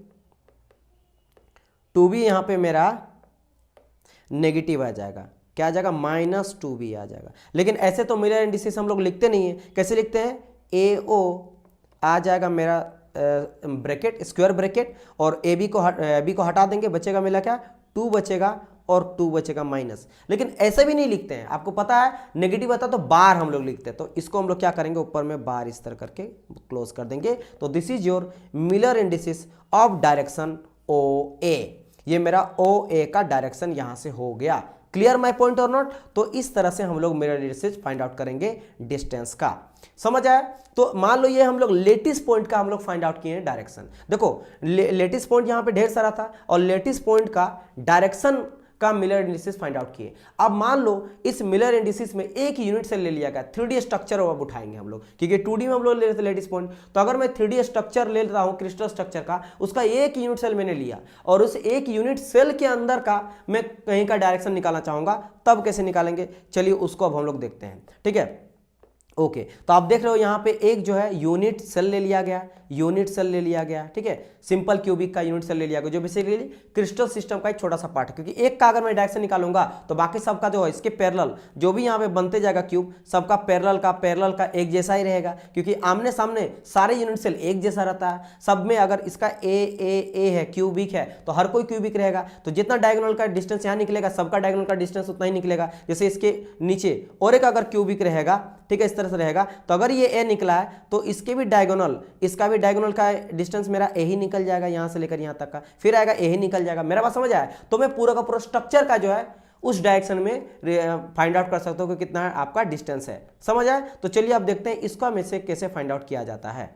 2b यहाँ पे मेरा नेगेटिव आ जाएगा, क्या आ जाएगा -2b आ जाएगा। लेकिन ऐसे तो मिलर इंडिसेस हम लोग लिखते नहीं है, कैसे लिखते हैं, AO आ जाएगा मेरा ब्रैकेट, स्क्वायर ब्रैकेट, और AB को हटा देंगे, बचेगा मेरा क्या 2 बचेगा और 2 बचेगा माइनस। लेकिन ऐसे भी नहीं लिखते हैं, आपको पता है नेगेटिव आता तो बार हम लोग लिखते हैं, तो इसको हम लोग क्या करेंगे, ऊपर में बार इस तरह करके क्लोज कर देंगे। तो this is your Miller indices of direction OA, ये मेरा OA का डायरेक्शन यहां से हो गया। क्लियर माई पॉइंट और नॉट। तो इस तरह से हम लोग मिरर इंडिसेस फाइंड आउट करेंगे डिस्टेंस का, समझ आया। तो मान लो ये हम लोग लेटिस पॉइंट का हम लोग फाइंड आउट किए हैं डायरेक्शन। देखो लेटिस पॉइंट यहाँ पे ढेर सारा था और लेटिस पॉइंट का डायरेक्शन का मिलर इंडिसेस फाइंड आउट किए। अब मान लो इस मिलर इंडिसेस में एक यूनिट से ले लिया गया 3D स्ट्रक्चर, अब उठाएंगे हम लोग, क्योंकि 2D में हम लोग ले रहे थे लेटिस पॉइंट। तो अगर मैं 3D स्ट्रक्चर ले लेता हूं क्रिस्टल स्ट्रक्चर का, उसका एक यूनिट सेल मैंने लिया और उस एक यूनिट सेल के अंदर का मैं कहीं का डायरेक्शन निकालना चाहूंगा, तब कैसे निकालेंगे, चलिए उसको अब हम लोग देखते हैं। ठीक है, ओके तो आप देख रहे हो यहाँ पे एक जो है यूनिट सेल ले लिया गया, यूनिट सेल ले लिया गया, ठीक है, सिंपल क्यूबिक का यूनिट सेल ले लिया गया, जो बेसिकली क्रिस्टल सिस्टम का एक छोटा सा पार्ट है। क्योंकि एक का अगर मैं डायरेक्शन निकालूंगा तो बाकी सबका जो है इसके पैरेलल जो भी यहाँ पे बनते जाएगा क्यूब, सबका पैरेलल का एक जैसा ही रहेगा, क्योंकि आमने सामने सारे यूनिट सेल एक जैसा रहता है। सब में अगर इसका ए है, क्यूबिक है, तो हर कोई क्यूबिक रहेगा, तो जितना डायगोनल का डिस्टेंस यहाँ निकलेगा सबका डायगोनल का डिस्टेंस उतना ही निकलेगा। जैसे इसके नीचे और एक अगर क्यूबिक रहेगा, ठीक है, इस तरह से रहेगा, तो अगर ये ए निकला है तो इसके भी डायगोनल, इसका भी डायगोनल का डिस्टेंस मेरा ए ही निकल जाएगा, यहां से लेकर यहां तक का, फिर आएगा ए ही निकल जाएगा। मेरा बात समझ आया। तो मैं पूरा का पूरा स्ट्रक्चर का जो है उस डायरेक्शन में फाइंड आउट कर सकता हूं कि कितना आपका डिस्टेंस है, समझ आया। तो चलिए अब देखते हैं इसको में से कैसे फाइंड आउट किया जाता है।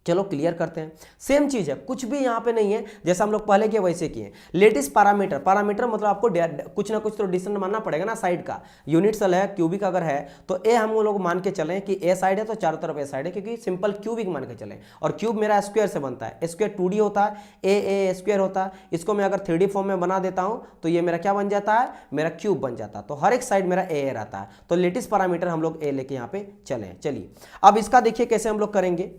चलो क्लियर करते हैं। सेम चीज है, कुछ भी यहाँ पे नहीं है, जैसा हम लोग पहले किए वैसे किए। लेटिस पैरामीटर, पैरामीटर मतलब आपको कुछ ना कुछ तो डिस्टेंस मानना पड़ेगा ना साइड का। यूनिट सेल है, क्यूबिक अगर है तो ए हम लोग मान के चलें कि ए साइड है तो चारों तरफ ए साइड है, क्योंकि सिंपल क्यूबिक मान के चलें। और क्यूब मेरा स्क्वायर से बनता है, स्क्वायर 2D होता है, ए स्क्वायर होता है। इसको मैं अगर 3D फॉर्म में बना देता हूं तो ये मेरा क्या बन जाता है, मेरा क्यूब बन जाता है। तो हर एक साइड मेरा ए रहता है। तो लेटिस पैरामीटर हम लोग ए लेके यहाँ पे चले। चलिए अब इसका देखिए कैसे हम लोग करेंगे।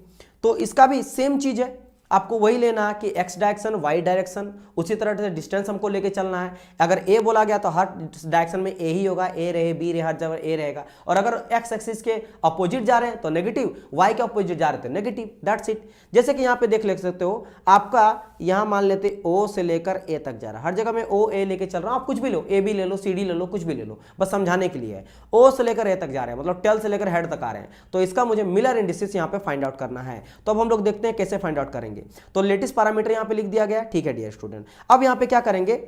तो इसका भी सेम चीज है, आपको वही लेना है कि एक्स डायरेक्शन वाई डायरेक्शन, उसी तरह से डिस्टेंस हमको लेके चलना है। अगर ए बोला गया तो हर डायरेक्शन में ए ही होगा, ए रहे बी रहे, हर जगह ए रहेगा। और अगर एक्स एक्सिस के अपोजिट जा रहे हैं तो नेगेटिव, वाई के अपोजिट जा रहे थे नेगेटिव, दैट्स इट। जैसे कि यहाँ पे देख सकते हो, आपका यहाँ मान लेते ओ से लेकर ए तक जा रहा है, हर जगह में ओ ए लेके चल रहा हूँ। आप कुछ भी लो, ए भी ले लो, सी डी ले लो, कुछ भी ले लो, बस समझाने के लिए है। ओ से लेकर ए तक जा रहे हैं, मतलब टेल से लेकर हेड तक आ रहे हैं। तो इसका मुझे मिलर इंडिसेस यहाँ पे फाइंड आउट करना है। तो अब हम लोग देखते हैं कैसे फाइंड आउट करेंगे। तो लेटेस्ट पैरामीटर यहां पे लिख दिया गया, ठीक है डियर स्टूडेंट। अब यहां पे क्या करेंगे,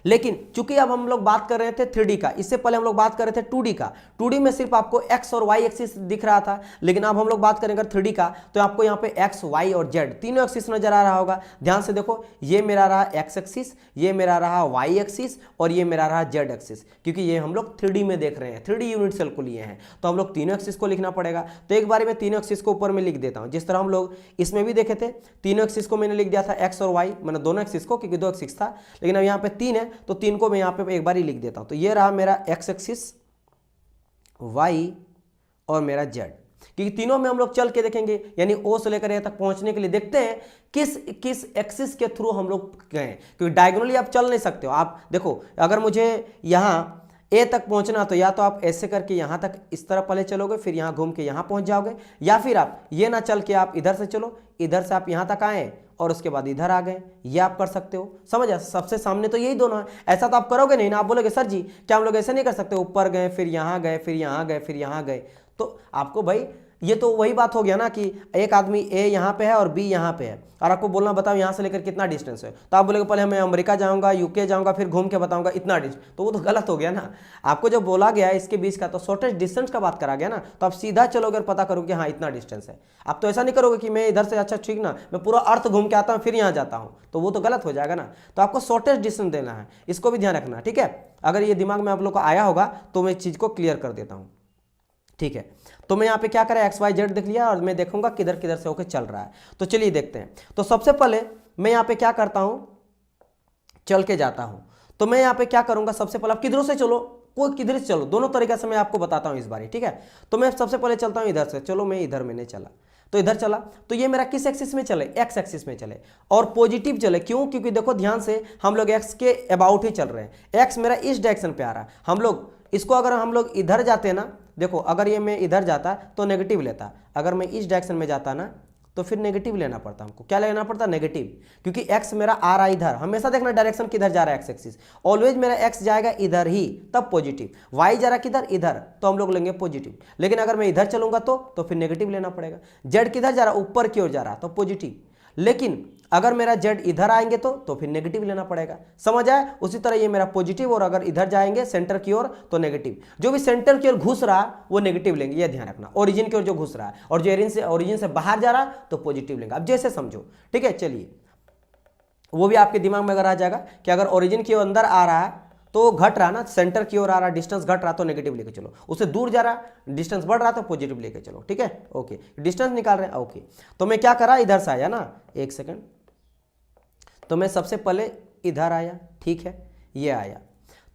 लेकिन चूंकि अब हम लोग बात कर रहे थे 3D का, इससे पहले हम लोग बात कर रहे थे 2D का। 2D में सिर्फ आपको x और y एक्सिस दिख रहा था, लेकिन अब हम लोग बात करेंगे 3D का, तो आपको यहाँ पे x, y और z तीनों एक्सिस नजर आ रहा होगा। ध्यान से देखो, ये मेरा रहा x एक्सिस, ये मेरा रहा y एक्सिस और ये मेरा रहा z एक्सिस, क्योंकि ये हम लोग 3D में देख रहे हैं, 3D यूनिट सेल को लिए हैं। तो हम लोग तीनों एक्सिस को लिखना पड़ेगा। तो एक बार मैं तीनों एक्सिस को ऊपर में लिख देता हूँ, जिस तरह हम लोग इसमें भी देखे थे। तीनों एक्सिस को मैंने लिख दिया था x और y, मैंने दोनों एक्सिस को, क्योंकि 2 एक्सिस था, लेकिन अब यहाँ पे 3 है तो 3 को मैं यहाँ पे एक बार ही लिख देता हूं। तो ये रहा मेरा x एक्सिस, y और मेरा z, क्योंकि तीनों में हम लोग चल के देखेंगे, यानी O से लेकर A तक पहुंचने के लिए देखते हैं किस किस एक्सिस के थ्रू हम लोग गए, क्योंकि डायगोनली आप चल नहीं सकते हो। आप देखो, अगर मुझे यहाँ ए तक पहुंचना तो या तो आप ऐसे करके यहाँ तक इस तरह पहले चलोगे, फिर यहाँ घूम के यहाँ पहुंच जाओगे, या फिर आप ये ना चल के आप इधर से चलो, इधर से आप यहाँ तक आए और उसके बाद इधर आ गए, ये आप कर सकते हो। समझ आ, सबसे सामने तो यही दोनों है। ऐसा तो आप करोगे नहीं ना, आप बोलोगे सर जी क्या हम लोग ऐसे नहीं कर सकते, ऊपर गए फिर यहाँ गए फिर यहाँ गए फिर यहाँ गए। तो आपको भाई ये तो वही बात हो गया ना कि एक आदमी ए यहाँ पे है और बी यहाँ पे है, और आपको बोलना बताओ यहाँ से लेकर कितना डिस्टेंस है, तो आप बोलेगे पहले मैं अमेरिका जाऊँगा, यूके जाऊँगा, फिर घूम के बताऊँगा इतना डिस्टेंस, तो वो तो गलत हो गया ना। आपको जब बोला गया है इसके बीच का, तो शॉर्टेस्ट डिस्टेंस का बात करा गया ना, तो आप सीधा चलोगे और पता करोगे हाँ इतना डिस्टेंस है। आप तो ऐसा नहीं करोगे कि मैं इधर से, अच्छा ठीक ना, मैं पूरा अर्थ घूम के आता हूँ फिर यहाँ जाता हूँ, तो वो तो गलत हो जाएगा ना। तो आपको शॉर्टेस्ट डिस्टेंस देना है, इसको भी ध्यान रखना, ठीक है। अगर ये दिमाग में आप लोग को आया होगा तो मैं इस चीज़ को क्लियर कर देता हूँ, ठीक है। तो मैं यहाँ पे क्या करा, एक्स वाई जेड देख लिया और मैं देखूंगा किधर किधर से होकर चल रहा है। तो चलिए देखते हैं। तो सबसे पहले मैं यहाँ पे क्या करता हूँ, चल के जाता हूँ। तो मैं यहाँ पे क्या करूंगा, सबसे पहले आप किधरों से चलो, कोई किधर से चलो, दोनों तरीके से मैं आपको बताता हूँ इस बार, ठीक है। तो मैं सबसे पहले चलता हूँ इधर से, चलो मैं इधर मैंने चला, तो इधर चला, तो ये मेरा किस एक्सिस में चले, एक्स एक्सिस में चले और पॉजिटिव चले। क्यों, क्योंकि देखो ध्यान से हम लोग एक्स के अबाउट ही चल रहे हैं, एक्स मेरा इस डायरेक्शन पे आ रहा है। हम लोग इसको अगर हम लोग इधर जाते ना, देखो अगर ये मैं इधर जाता तो नेगेटिव लेता, अगर मैं इस डायरेक्शन में जाता ना तो फिर नेगेटिव लेना पड़ता हमको। क्या लेना पड़ता, नेगेटिव, क्योंकि एक्स मेरा आ रहा इधर, हमेशा देखना डायरेक्शन किधर जा रहा है, एक्स एक्सिस, ऑलवेज मेरा एक्स जाएगा इधर ही तब पॉजिटिव, वाई जा रहा किधर, इधर, तो हम लोग लेंगे पॉजिटिव। लेकिन अगर मैं इधर चलूंगा तो फिर नेगेटिव लेना पड़ेगा। जेड किधर जा रहा, ऊपर की ओर जा रहा तो पॉजिटिव, लेकिन अगर मेरा जेड इधर आएंगे तो फिर नेगेटिव लेना पड़ेगा। समझ आए, उसी तरह ये मेरा पॉजिटिव, और अगर इधर जाएंगे सेंटर की ओर तो नेगेटिव। जो भी सेंटर की ओर घुस रहा वो नेगेटिव लेंगे, ये ध्यान रखना। ओरिजिन की ओर जो घुस रहा है और जो ओरिजिन से बाहर जा रहा तो पॉजिटिव लेंगे। अब जैसे समझो, ठीक है। चलिए वो भी आपके दिमाग में अगर आ जाएगा कि अगर ओरिजिन की ओर अंदर आ रहा है तो घट रहा ना, सेंटर की ओर आ रहा, डिस्टेंस घट रहा तो नेगेटिव लेके चलो, उससे दूर जा रहा डिस्टेंस बढ़ रहा तो पॉजिटिव लेके चलो, ठीक है। ओके, डिस्टेंस निकाल रहे हैं, ओके। तो मैं क्या करा, इधर से आया ना, एक सेकेंड, तो मैं सबसे पहले इधर आया, ठीक है, ये आया।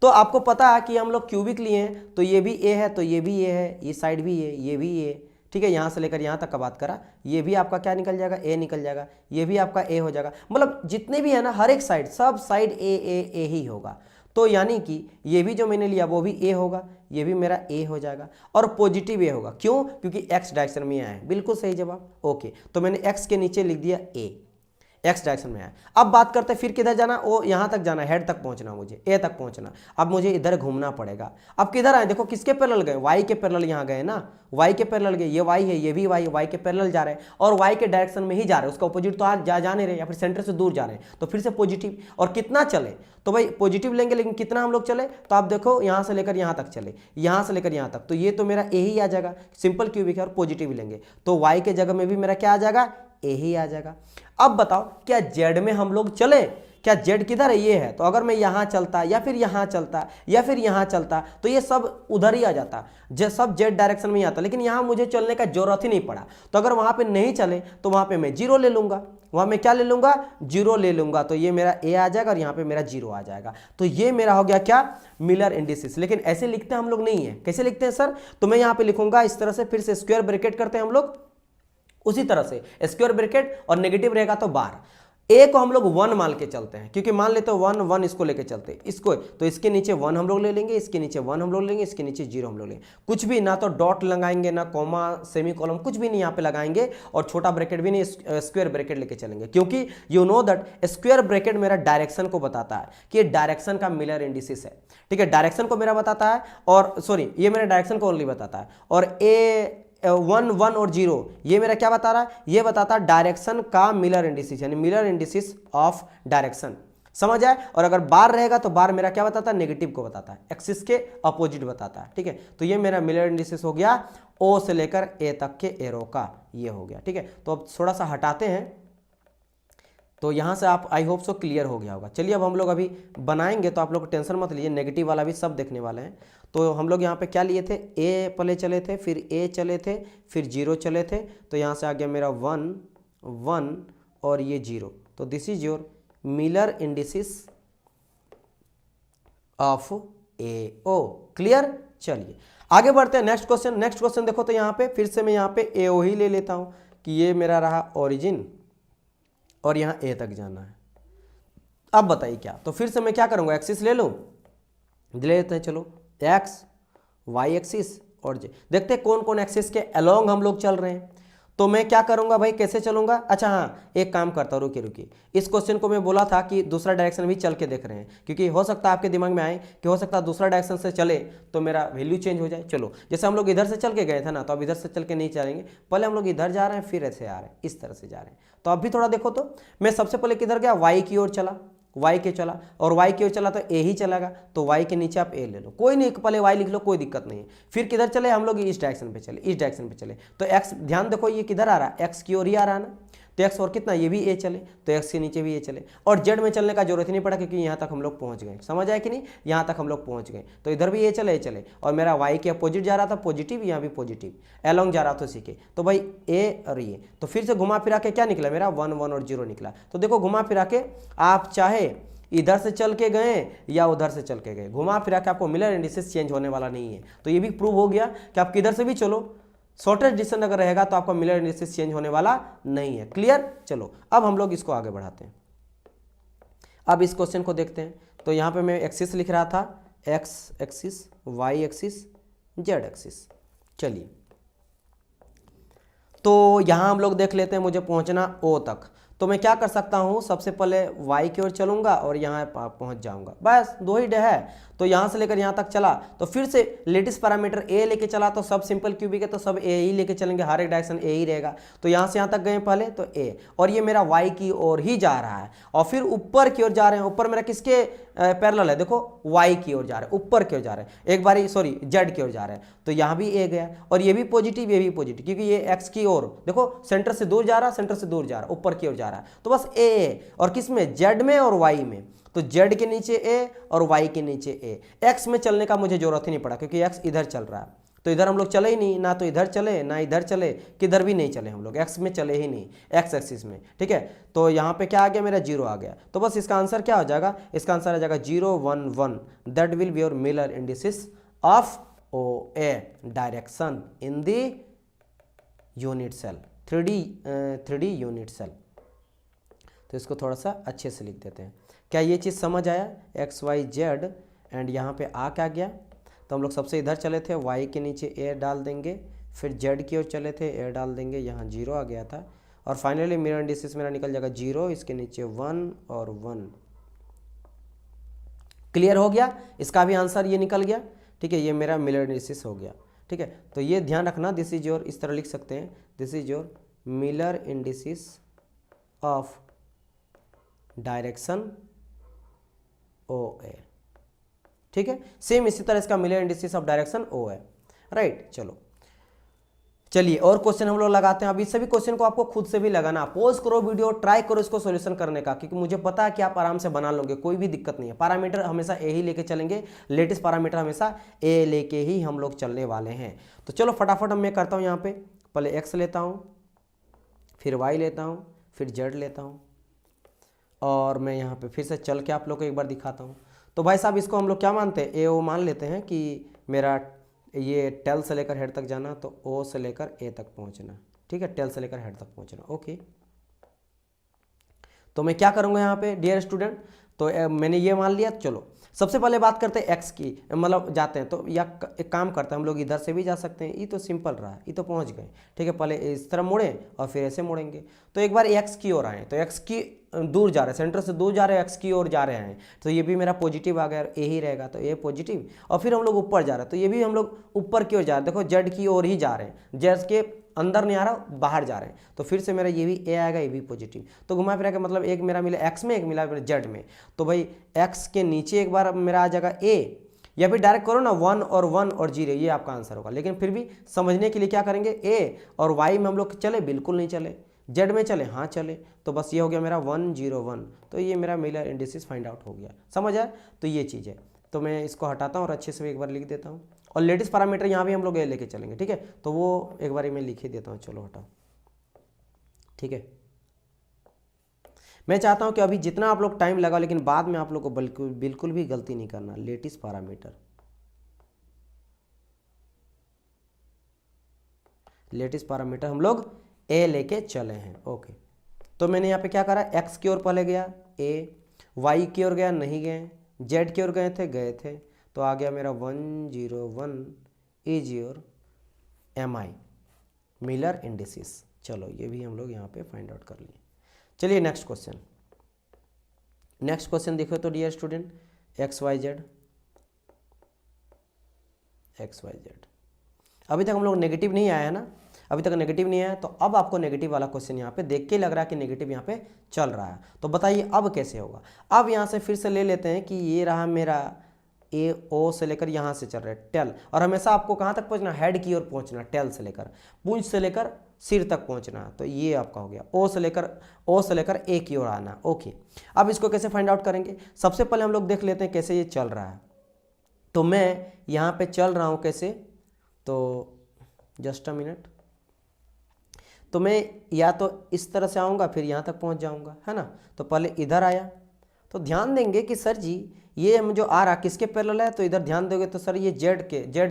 तो आपको पता है कि हम लोग क्यूबिक लिए हैं, तो ये भी ए है तो ये भी ए है, ये साइड भी ए, ये भी ए, ठीक है। यहाँ से लेकर यहाँ तक का बात करा, ये भी आपका क्या निकल जाएगा, ए निकल जाएगा, ये भी आपका ए हो जाएगा। मतलब जितने भी है ना, हर एक साइड, सब साइड ए ए ए ही होगा। तो यानी कि ये भी जो मैंने लिया वो भी ए होगा, ये भी मेरा ए हो जाएगा और पॉजिटिव ए होगा। क्यों, क्योंकि एक्स डायरेक्शन में आए, बिल्कुल सही जवाब। ओके, तो मैंने एक्स के नीचे लिख दिया ए, एक्स डायरेक्शन में है। अब बात करते हैं फिर किधर जाना, वो यहाँ तक जाना, हेड तक पहुँचना, मुझे ए तक पहुँचना। अब मुझे इधर घूमना पड़ेगा। अब किधर आए, देखो किसके पैरेलल गए, वाई के पैरेलल यहाँ गए ना, वाई के पैरेलल गए, ये वाई है, ये भी वाई, वाई के पैरेलल जा रहे हैं और वाई के डायरेक्शन में ही जा रहे हैं, उसका अपोजिट तो आज जा नहीं रहे या फिर सेंटर से दूर जा रहे हैं, तो फिर से पॉजिटिव। और कितना चले, तो भाई पॉजिटिव लेंगे, लेकिन कितना हम लोग चले, तो आप देखो यहाँ से लेकर यहाँ तक चले, यहाँ से लेकर यहाँ तक, तो ये तो मेरा ए ही आ जाएगा, सिंपल क्यूबिक है और पॉजिटिव लेंगे तो वाई के जगह में भी मेरा क्या आ जाएगा, ए ही आ जाएगा। अब बताओ क्या जेड में हम लोग चले, क्या जेड किधर है, ये है, तो अगर मैं यहाँ चलता या फिर यहाँ चलता या फिर यहाँ चलता तो ये सब उधर ही आ जाता, सब जेड डायरेक्शन में ही आता, लेकिन यहाँ मुझे चलने का जरूरत ही नहीं पड़ा। तो अगर वहाँ पे नहीं चले तो वहाँ पे मैं जीरो ले लूंगा, वहाँ मैं क्या ले लूंगा, जीरो ले लूंगा, तो ये मेरा ए आ जाएगा और यहाँ पे मेरा जीरो आ जाएगा। तो ये मेरा हो गया क्या, मिलर इंडिसेस। लेकिन ऐसे लिखते हैं हम लोग नहीं है, कैसे लिखते हैं सर, तो मैं यहाँ पे लिखूंगा इस तरह से, फिर से स्क्वायर ब्रैकेट करते हैं हम लोग, उसी तरह से स्क्वायर ब्रैकेट और नेगेटिव रहेगा तो बार, ए को हम लोग 1 मान के चलते हैं, क्योंकि मान लेते हैं 1 1 इसको लेके चलते हैं, इसको तो इसके नीचे 1 हम लोग ले लेंगे, इसके नीचे 1 हम लोग लेंगे, इसके नीचे 0 हम लोग लेंगे, कुछ भी ना तो डॉट लगाएंगे ना कॉमा सेमी कॉलम, कुछ भी नहीं यहाँ पे लगाएंगे और छोटा ब्रैकेट भी नहीं, स्क्वायर ब्रैकेट लेके चलेंगे, क्योंकि you know that square bracket मेरा डायरेक्शन को बताता है कि ये डायरेक्शन का मिलर इंडिसेस है, ठीक है, डायरेक्शन को मेरा बताता है, और सॉरी ये मेरा डायरेक्शन को ओनली बताता है, और ए 1 1 और 0 ये मेरा क्या बता रहा है, ये बताता है डायरेक्शन का मिलर इंडिसेस, यानी मिलर इंडिसेस ऑफ डायरेक्शन, समझ आए। और अगर बार रहेगा तो बार मेरा क्या बताता है, नेगेटिव को बताता है, एक्सिस के अपोजिट बताता है, ठीक है। तो ये मेरा मिलर इंडिसेस हो गया ओ से लेकर ए तक के एरो का, ये हो गया, ठीक है। तो अब थोड़ा सा हटाते हैं, तो यहाँ से आप आई होप सो क्लियर हो गया होगा। चलिए अब हम लोग अभी बनाएंगे, तो आप लोग टेंशन मत लीजिए, नेगेटिव वाला भी सब देखने वाले हैं। तो हम लोग यहाँ पे क्या लिए थे, ए पहले चले थे, फिर ए चले थे, फिर 0 चले थे, तो यहाँ से आ गया मेरा 1 1 और ये 0, तो this is your Miller indices of A O, clear. चलिए आगे बढ़ते हैं, नेक्स्ट क्वेश्चन। नेक्स्ट क्वेश्चन देखो, तो यहाँ पे फिर से मैं यहाँ पे ए ओ ही ले लेता हूँ कि ये मेरा रहा ओरिजिन और यहाँ ए तक जाना है। अब बताइए क्या, तो फिर से मैं क्या करूँगा, एक्सिस ले लूँ, ले लेते हैं, चलो एक्स वाई एक्सिस और जे, देखते हैं कौन कौन एक्सिस के अलोंग हम लोग चल रहे हैं। तो मैं क्या करूंगा भाई, कैसे चलूंगा, अच्छा हाँ एक काम करता हूँ, रुकिए रुकिए, इस क्वेश्चन को मैं बोला था कि दूसरा डायरेक्शन भी चल के देख रहे हैं, क्योंकि हो सकता है आपके दिमाग में आए कि हो सकता है दूसरा डायरेक्शन से चले तो मेरा वैल्यू चेंज हो जाए। चलो जैसे हम लोग इधर से चल के गए थे ना, तो अब इधर से चल के नहीं चलेंगे, पहले हम लोग इधर जा रहे हैं फिर ऐसे आ रहे हैं, इस तरह से जा रहे हैं। तो अब भी थोड़ा देखो, तो मैं सबसे पहले किधर गया, वाई की ओर चला, y के चला, और y की ओर चला तो a ही चलेगा, तो y के नीचे आप a ले लो, कोई नहीं, पहले y लिख लो, कोई दिक्कत नहीं है। फिर किधर चले हम लोग, इस डायरेक्शन पे चले, इस डायरेक्शन पे चले, तो x ध्यान देखो ये किधर आ रहा है, x की ओर ही आ रहा है ना, तो x और कितना, ये भी a चले, तो x के नीचे भी a चले, और z में चलने का जरूरत ही नहीं पड़ा, क्योंकि यहाँ तक हम लोग पहुँच गए, समझ आया कि नहीं, यहाँ तक हम लोग पहुँच गए, तो इधर भी a चले, और मेरा y के अपोजिट जा रहा था पॉजिटिव, यहाँ भी पॉजिटिव एलोंग जा रहा था उसी के, तो भाई a और ये, तो फिर से घुमा फिरा के क्या निकला मेरा 1 1 और 0 निकला। तो देखो घुमा फिरा के आप चाहे इधर से चल के गए या उधर से चल के गए, घुमा फिरा के आपको मिलर इंडिसेस चेंज होने वाला नहीं है। तो ये भी प्रूव हो गया कि आप किधर से भी चलो, शॉर्टेस्ट डिस्टेंस अगर रहेगा तो आपका मिलर इंडिसेस चेंज होने वाला नहीं है, क्लियर। चलो अब हम लोग इसको आगे बढ़ाते हैं, अब इस क्वेश्चन को देखते हैं। तो यहाँ पे मैं एक्सिस लिख रहा था, X axis, Y axis, Z axis. चलिए तो यहाँ हम लोग देख लेते हैं, मुझे पहुँचना ओ तक, तो मैं क्या कर सकता हूँ, सबसे पहले y की ओर चलूंगा और यहाँ पहुँच जाऊंगा, बस दो ही है। तो यहाँ से लेकर यहाँ तक चला, तो फिर से लेटेस्ट पैरामीटर a लेके चला, तो सब सिंपल क्यूबिक है तो सब a ही लेके चलेंगे, हर एक डायरेक्शन a ही रहेगा। तो यहाँ से यहाँ तक गए पहले तो a, और ये मेरा y की ओर ही जा रहा है, और फिर ऊपर की ओर जा रहे हैं, ऊपर मेरा किसके पैरेलल है, देखो y की ओर जा रहे हैं, ऊपर की ओर जा रहे हैं, एक बारी सॉरी z की ओर जा रहे हैं, तो यहाँ भी a गया, और ये भी पॉजिटिव ये भी पॉजिटिव, क्योंकि ये x की ओर देखो सेंटर से दूर जा रहा है, सेंटर से दूर जा रहा है, ऊपर की ओर जा रहा है, तो बस a, और किस में, z में और y में, तो z के नीचे a और y के नीचे a। x में चलने का मुझे जरूरत ही नहीं पड़ा, क्योंकि x इधर चल रहा है, तो इधर हम लोग चले ही नहीं, ना तो इधर चले ना इधर चले, किधर भी नहीं चले हम लोग, x में चले ही नहीं, x एक्सिस में, ठीक है। तो यहाँ पे क्या आ गया, मेरा 0 आ गया, तो बस इसका आंसर क्या हो जाएगा, इसका आंसर आ जाएगा 0 1 1, that will be your Miller indices of O A direction in the unit cell, 3D unit cell. तो इसको थोड़ा सा अच्छे से लिख देते हैं। क्या ये चीज़ समझ आया, एक्स वाई जेड, एंड यहाँ पे आ क्या गया, तो हम लोग सबसे इधर चले थे, y के नीचे a डाल देंगे, फिर z की ओर चले थे, a डाल देंगे, यहाँ 0 आ गया था, और फाइनली मिरर इंडिसेस मेरा निकल जाएगा 0, इसके नीचे 1 और 1। क्लियर हो गया, इसका भी आंसर ये निकल गया। ठीक है, ये मेरा मिरर इंडिसेस हो गया। ठीक है, तो ये ध्यान रखना, दिस इज योर, इस तरह लिख सकते हैं, this is your Miller indices of direction O A. ठीक है, सेम इसी तरह इसका Miller indices of direction O है, राइट। चलिए और क्वेश्चन हम लोग लगाते हैं। अब इस सभी क्वेश्चन को आपको खुद से भी लगाना, पोज करो वीडियो, ट्राई करो इसको सॉल्यूशन करने का, क्योंकि मुझे पता है कि आप आराम से बना लोगे, कोई भी दिक्कत नहीं है। पैरामीटर हमेशा ए ही लेके चलेंगे, लेटेस्ट पैरामीटर हमेशा ए लेके ही हम लोग चलने वाले हैं। तो चलो फटाफट मैं करता हूँ, यहाँ पे पहले एक्स लेता हूँ, फिर वाई लेता हूँ, फिर जेड लेता हूँ, और मैं यहाँ पे फिर से चल के आप लोग को एक बार दिखाता हूँ। तो भाई साहब इसको हम लोग क्या मानते हैं, ए ओ मान लेते हैं कि मेरा ये टेल से लेकर हेड तक जाना, तो ओ से लेकर ए तक पहुँचना। ठीक है, टेल से लेकर हेड तक पहुँचना। ओके, तो मैं क्या करूँगा यहाँ पे डियर स्टूडेंट, तो मैंने ये मान लिया। चलो सबसे पहले बात करते हैं एक्स की, मतलब जाते हैं तो या एक काम करते हैं हम लोग, इधर से भी जा सकते हैं, ये तो सिंपल रहा, ये तो पहुंच गए। ठीक है, पहले इस तरह मुड़े और फिर ऐसे मुड़ेंगे। तो एक बार एक्स की ओर आए, तो एक्स की दूर जा रहे हैं, सेंटर से दूर जा रहे हैं, एक्स की ओर जा रहे हैं, तो ये भी मेरा पॉजिटिव आ गया, ए ही रहेगा, तो ये पॉजिटिव। और फिर हम लोग ऊपर जा रहे हैं, तो ये भी हम लोग ऊपर की ओर जा रहे हैं, देखो जेड की ओर ही जा रहे हैं, जेड के अंदर नहीं आ रहा, बाहर जा रहे हैं, तो फिर से मेरा ये भी ए आएगा, ये भी पॉजिटिव। तो घुमा फिरा के मतलब एक मेरा मिला एक्स में, एक मिला मेरा जेड में। तो भाई एक्स के नीचे एक बार मेरा आ जाएगा ए, या फिर डायरेक्ट करो ना 1 और 1 और 0, ये आपका आंसर होगा। लेकिन फिर भी समझने के लिए क्या करेंगे, ए और वाई में हम लोग चले, बिल्कुल नहीं चले, जेड में चले, हाँ चले, तो बस ये हो गया मेरा 1 0 1। तो ये मेरा मिलर इंडिसेस फाइंड आउट हो गया, समझ आया। तो ये चीज़ है, तो मैं इसको हटाता हूँ और अच्छे से एक बार लिख देता हूँ। और लेटेस्ट पैरामीटर यहाँ भी हम लोग ये लेके चलेंगे। ठीक है, तो वो एक बार मैं लिख ही देता हूँ, चलो हटाओ। ठीक है, मैं चाहता हूँ कि अभी जितना आप लोग टाइम लगा, लेकिन बाद में आप लोग को बिल्कुल भी गलती नहीं करना। लेटेस्ट पैरामीटर, लेटेस्ट पैरामीटर हम लोग ए लेके चले हैं। ओके, तो मैंने यहाँ पे क्या करा, एक्स की ओर पहले गया ए, वाई की ओर गया, नहीं गए, जेड की ओर गए थे, तो आ गया मेरा 1 0 1 is your M I Miller indices. चलो ये भी हम लोग यहाँ पे फाइंड आउट कर लिए। चलिए नेक्स्ट क्वेश्चन, नेक्स्ट क्वेश्चन देखो तो dear student, X Y Z, X Y Z. अभी तक हम लोग नेगेटिव नहीं आया है ना, अभी तक नेगेटिव नहीं आया, तो अब आपको नेगेटिव वाला क्वेश्चन यहाँ पे देख के लग रहा है कि नेगेटिव यहाँ पे चल रहा है। तो बताइए अब कैसे होगा। अब यहाँ से फिर से ले लेते हैं कि ये रहा मेरा ए ओ से लेकर यहाँ से चल रहा है टेल, और हमेशा आपको कहाँ तक पहुँचना, हेड की ओर पहुँचना, टेल से लेकर पूंछ से लेकर सिर तक पहुँचना। तो ये आपका हो गया ओ से लेकर ए की ओर आना। ओके, अब इसको कैसे फाइंड आउट करेंगे, सबसे पहले हम लोग देख लेते हैं कैसे ये चल रहा है। तो मैं यहाँ पे चल रहा हूँ कैसे, तो जस्ट अ मिनट, तो मैं या तो इस तरह से आऊँगा फिर यहाँ तक पहुँच जाऊँगा, है ना। तो पहले इधर आया, तो ध्यान देंगे कि सर जी ये जो आ रहा किसके पैरेलल है, तो इधर ध्यान दोगे तो सर ये जेड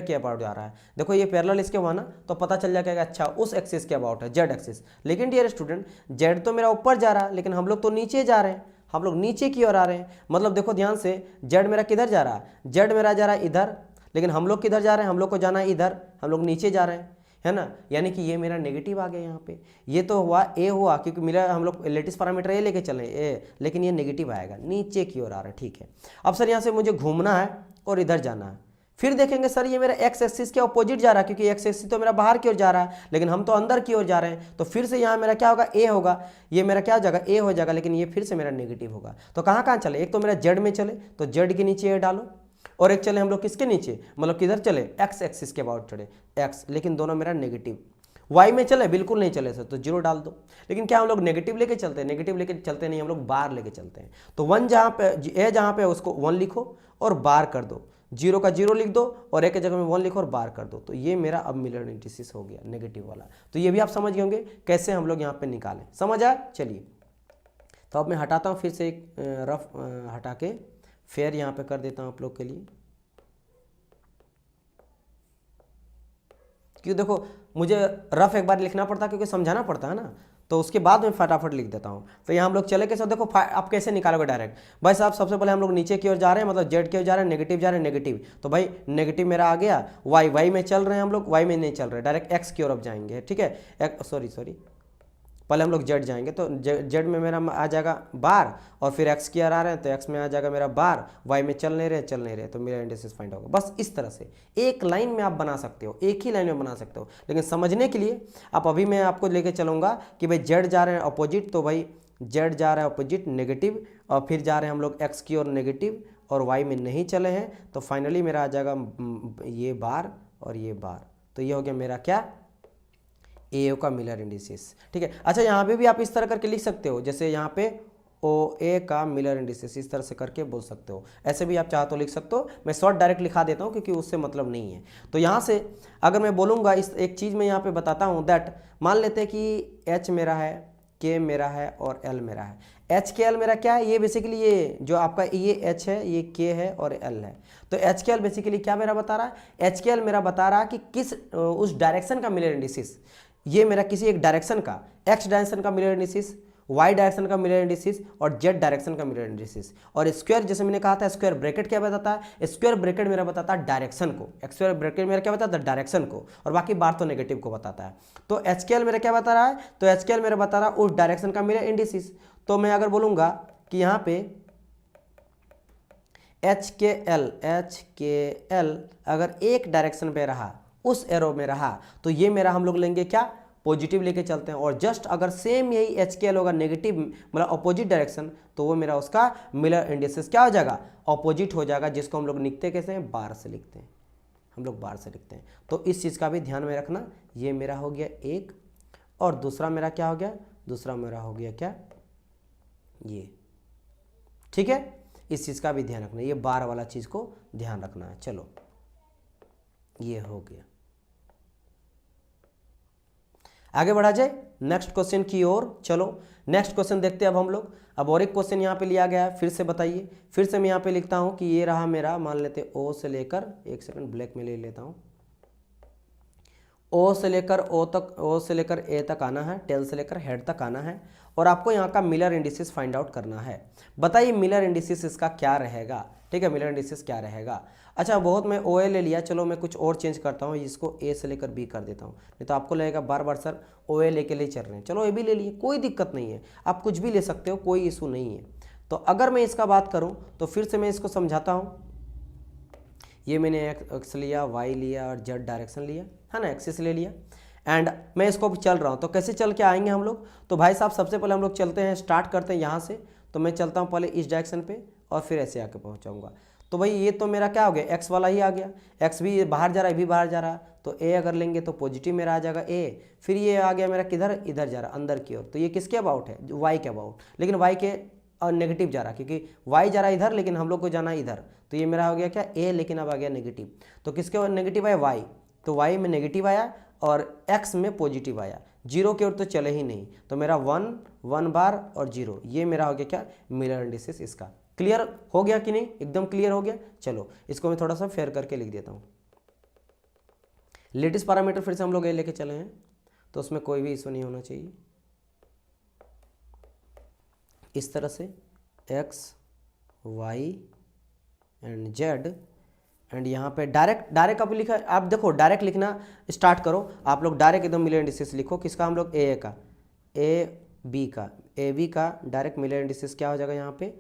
के अबाउट जा रहा है। देखो ये पैरेलल इसके हुआ ना, तो पता चल जाएगा अच्छा उस एक्सिस के अबाउट है, जेड एक्सिस। लेकिन डियर स्टूडेंट जेड तो मेरा ऊपर जा रहा है, लेकिन हम लोग तो नीचे जा रहे हैं, हम लोग नीचे की ओर आ रहे हैं। मतलब देखो ध्यान से, जेड मेरा किधर जा रहा है, जेड मेरा जा रहा है इधर, लेकिन हम लोग किधर जा रहे हैं, हम लोग को जाना है इधर, हम लोग नीचे जा रहे हैं, है ना। यानी कि ये मेरा नेगेटिव आ गया यहाँ पे। ये तो हुआ ए हुआ, क्योंकि मेरा हम लोग लेटेस्ट पैरामीटर ए लेके चले ए, लेकिन ये नेगेटिव आएगा, नीचे की ओर आ रहा है। ठीक है, अब सर यहाँ से मुझे घूमना है और इधर जाना है, फिर देखेंगे सर ये मेरा एक्स एक्सिस के अपोजिट जा रहा है, क्योंकि एक्स एक्सिस तो मेरा बाहर की ओर जा रहा है, लेकिन हम तो अंदर की ओर जा रहे हैं। तो फिर से यहाँ मेरा क्या होगा, ए होगा, ये मेरा क्या हो जाएगा, ए हो जाएगा, लेकिन ये फिर से मेरा नेगेटिव होगा। तो कहाँ कहाँ चले, एक तो मेरा जेड में चले, तो जेड के नीचे ए डालो, और एक चले हम लोग किसके नीचे, मतलब किधर चले, एक्स एक्सिस के अबाउट चले एक्स, लेकिन दोनों मेरा नेगेटिव। वाई में चले, बिल्कुल नहीं चले सर, तो जीरो डाल दो। लेकिन क्या हम लोग नेगेटिव लेके चलते हैं, नेगेटिव लेके चलते नहीं, हम लोग बार लेके चलते हैं। तो वन जहाँ पे ए जहाँ पे उसको 1 लिखो और बार कर दो, जीरो का जीरो लिख दो और एक जगह में 1 लिखो और बार कर दो। तो ये मेरा अब मिलर इंडिसेस हो गया नेगेटिव वाला। तो ये भी आप समझ गए होंगे कैसे हम लोग यहाँ पे निकालें, समझ आया। चलिए तो अब मैं हटाता हूँ फिर से एक रफ हटा के फेयर यहाँ पे कर देता हूँ आप लोग के लिए, क्योंकि देखो मुझे रफ एक बार लिखना पड़ता है क्योंकि समझाना पड़ता है ना, तो उसके बाद मैं फटाफट लिख देता हूँ। तो यहाँ हम लोग चले कैसे, देखो आप कैसे निकालोगे डायरेक्ट। भाई साहब सबसे पहले हम लोग नीचे की ओर जा रहे हैं, मतलब जेड की ओर जा रहे हैं, नेगेटिव जा रहे हैं, नेगेटिव। तो भाई नेगेटिव मेरा आ गया, वाई में चल रहे हैं हम लोग, वाई में नहीं चल रहे, डायरेक्ट एक्स की ओर अब जाएंगे। ठीक है, सॉरी पहले हम लोग जेड जाएंगे, तो जेड में मेरा आ जाएगा बार, और फिर एक्स की आ रहे हैं तो एक्स में आ जाएगा मेरा बार, वाई में चल नहीं रहे, तो मेरा इंडिसेस फाइंड होगा। बस इस तरह से एक लाइन में आप बना सकते हो, एक ही लाइन में बना सकते हो। लेकिन समझने के लिए आप अभी मैं आपको लेके चलूँगा कि भाई जेड जा रहे हैं अपोजिट, तो भाई जेड जा रहा है अपोजिट नेगेटिव, और फिर जा रहे हैं हम लोग एक्स की ओर नेगेटिव, और वाई में नहीं चले हैं, तो फाइनली मेरा आ जाएगा ये बार और ये बार। तो ये हो गया मेरा क्या, ए का मिलर इंडिसेस। ठीक है, अच्छा यहाँ पे भी आप इस तरह करके लिख सकते हो, जैसे यहाँ पे ओ ए का मिलर इंडिसेस, इस तरह से करके बोल सकते हो। ऐसे भी आप चाहो तो लिख सकते हो, मैं शॉर्ट डायरेक्ट लिखा देता हूँ क्योंकि उससे मतलब नहीं है। तो यहाँ से अगर मैं बोलूँगा, इस एक चीज़ मैं यहाँ पे बताता हूँ दैट, मान लेते हैं कि एच मेरा है, के मेरा है और एल मेरा है। एच के एल मेरा क्या है, ये बेसिकली ये जो आपका ये एच है, ये के है और एल है। तो एच के एल बेसिकली क्या मेरा बता रहा है, एच के एल मेरा बता रहा है कि किस उस डायरेक्शन का मिलर इंडिसेस, ये मेरा किसी एक डायरेक्शन का, एक्स डायरेक्शन का मिलर इंडिसेस, वाई डायरेक्शन का मिलर इंडिसेस और जेड डायरेक्शन का मिलर इंडिसेस। और स्क्वायर जैसे मैंने कहा था, स्क्वायर ब्रैकेट क्या बताता है, स्क्वायर ब्रैकेट मेरा बताता है डायरेक्शन को, स्क्वायर ब्रैकेट मेरा क्या बताता है, डायरेक्शन को, और बाकी बार तो नेगेटिव को बताता है। तो एच के एल मेरा क्या बता रहा है, तो एच के एल मेरा बता रहा है उस डायरेक्शन का मिलर इंडिसेस। तो मैं अगर बोलूँगा कि यहाँ पे एच के एल अगर एक डायरेक्शन पे रहा, उस एरो में रहा, तो ये मेरा हम लोग लेंगे क्या, पॉजिटिव लेके चलते हैं। और जस्ट अगर सेम यही एच के एल होगा नेगेटिव, मतलब अपोजिट डायरेक्शन, तो वो मेरा उसका मिलर इंडिसेस क्या हो जाएगा, अपोजिट हो जाएगा, जिसको हम लोग लिखते कैसे हैं, बार से लिखते हैं, हम लोग बार से लिखते हैं। तो इस चीज़ का भी ध्यान में रखना। ये मेरा हो गया एक, और दूसरा मेरा क्या हो गया, दूसरा मेरा हो गया क्या, ये। ठीक है, इस चीज़ का भी ध्यान रखना, ये बार वाला चीज़ को ध्यान रखना है। चलो ये हो गया, आगे बढ़ा जाए नेक्स्ट क्वेश्चन की ओर। चलो नेक्स्ट क्वेश्चन देखते हैं अब हम लोग। अब और एक क्वेश्चन यहाँ पे लिया गया है, फिर से बताइए। फिर से मैं यहाँ पे लिखता हूँ कि ये रहा मेरा, मान लेते ओ से लेकर, एक सेकंड ब्लैक में ले लेता हूँ, ओ से लेकर ओ तक, ओ से लेकर ए तक आना है, टेल से लेकर हेड तक आना है, और आपको यहाँ का मिलर इंडिसेस फाइंड आउट करना है। बताइए मिलर इंडिसेस इसका क्या रहेगा। ठीक है, मिलर इंडिसेस क्या रहेगा। अच्छा बहुत मैं ओ ए ले लिया, चलो मैं कुछ और चेंज करता हूँ, इसको ए से लेकर बी कर देता हूँ, नहीं तो आपको लगेगा बार बार सर ओ ए लेके ले चल रहे हैं। चलो ए भी ले लिए, कोई दिक्कत नहीं है, आप कुछ भी ले सकते हो, कोई इशू नहीं है। तो अगर मैं इसका बात करूँ तो फिर से मैं इसको समझाता हूँ। ये मैंने एक्स लिया, वाई लिया और जेड डायरेक्शन लिया है ना, एक्सिस ले लिया, एंड मैं इसको चल रहा हूँ। तो कैसे चल के आएंगे हम लोग, तो भाई साहब सबसे पहले हम लोग चलते हैं, स्टार्ट करते हैं यहाँ से। तो मैं चलता हूँ पहले इस डायरेक्शन पे और फिर ऐसे आके पहुँचाऊँगा। तो भाई ये तो मेरा क्या हो गया, एक्स वाला ही आ गया, एक्स भी बाहर जा रहा है, भी बाहर जा रहा है, तो ए अगर लेंगे तो पॉजिटिव मेरा आ जाएगा ए। फिर ये आ गया मेरा किधर, इधर जा रहा है अंदर की ओर, तो ये किसके अबाउट है, वाई के अबाउट, लेकिन वाई के नेगेटिव जा रहा है, क्योंकि वाई जा रहा है इधर लेकिन हम लोग को जाना है इधर। तो ये मेरा हो गया क्या, ए, लेकिन अब आ गया नेगेटिव। तो किसके नेगेटिव आया, वाई, तो वाई में नेगेटिव आया और एक्स में पॉजिटिव आया, जीरो की ओर तो चले ही नहीं। तो मेरा 1 बार और 0, ये मेरा हो गया क्या, मिलर इंडिसेस इसका। क्लियर हो गया कि नहीं, एकदम क्लियर हो गया। चलो इसको मैं थोड़ा सा फेयर करके लिख देता हूँ। लेटेस्ट पैरामीटर फिर से हम लोग ये लेके चले हैं, तो उसमें कोई भी इशू नहीं होना चाहिए। इस तरह से X, Y and Z, and यहाँ पे डायरेक्ट आप लिखा, आप देखो डायरेक्ट लिखना स्टार्ट करो, आप लोग डायरेक्ट एकदम मिलर इंडिसेस लिखो। किसका, हम लोग ए का, ए बी का डायरेक्ट मिलर इंडिसेस क्या हो जाएगा, यहाँ पे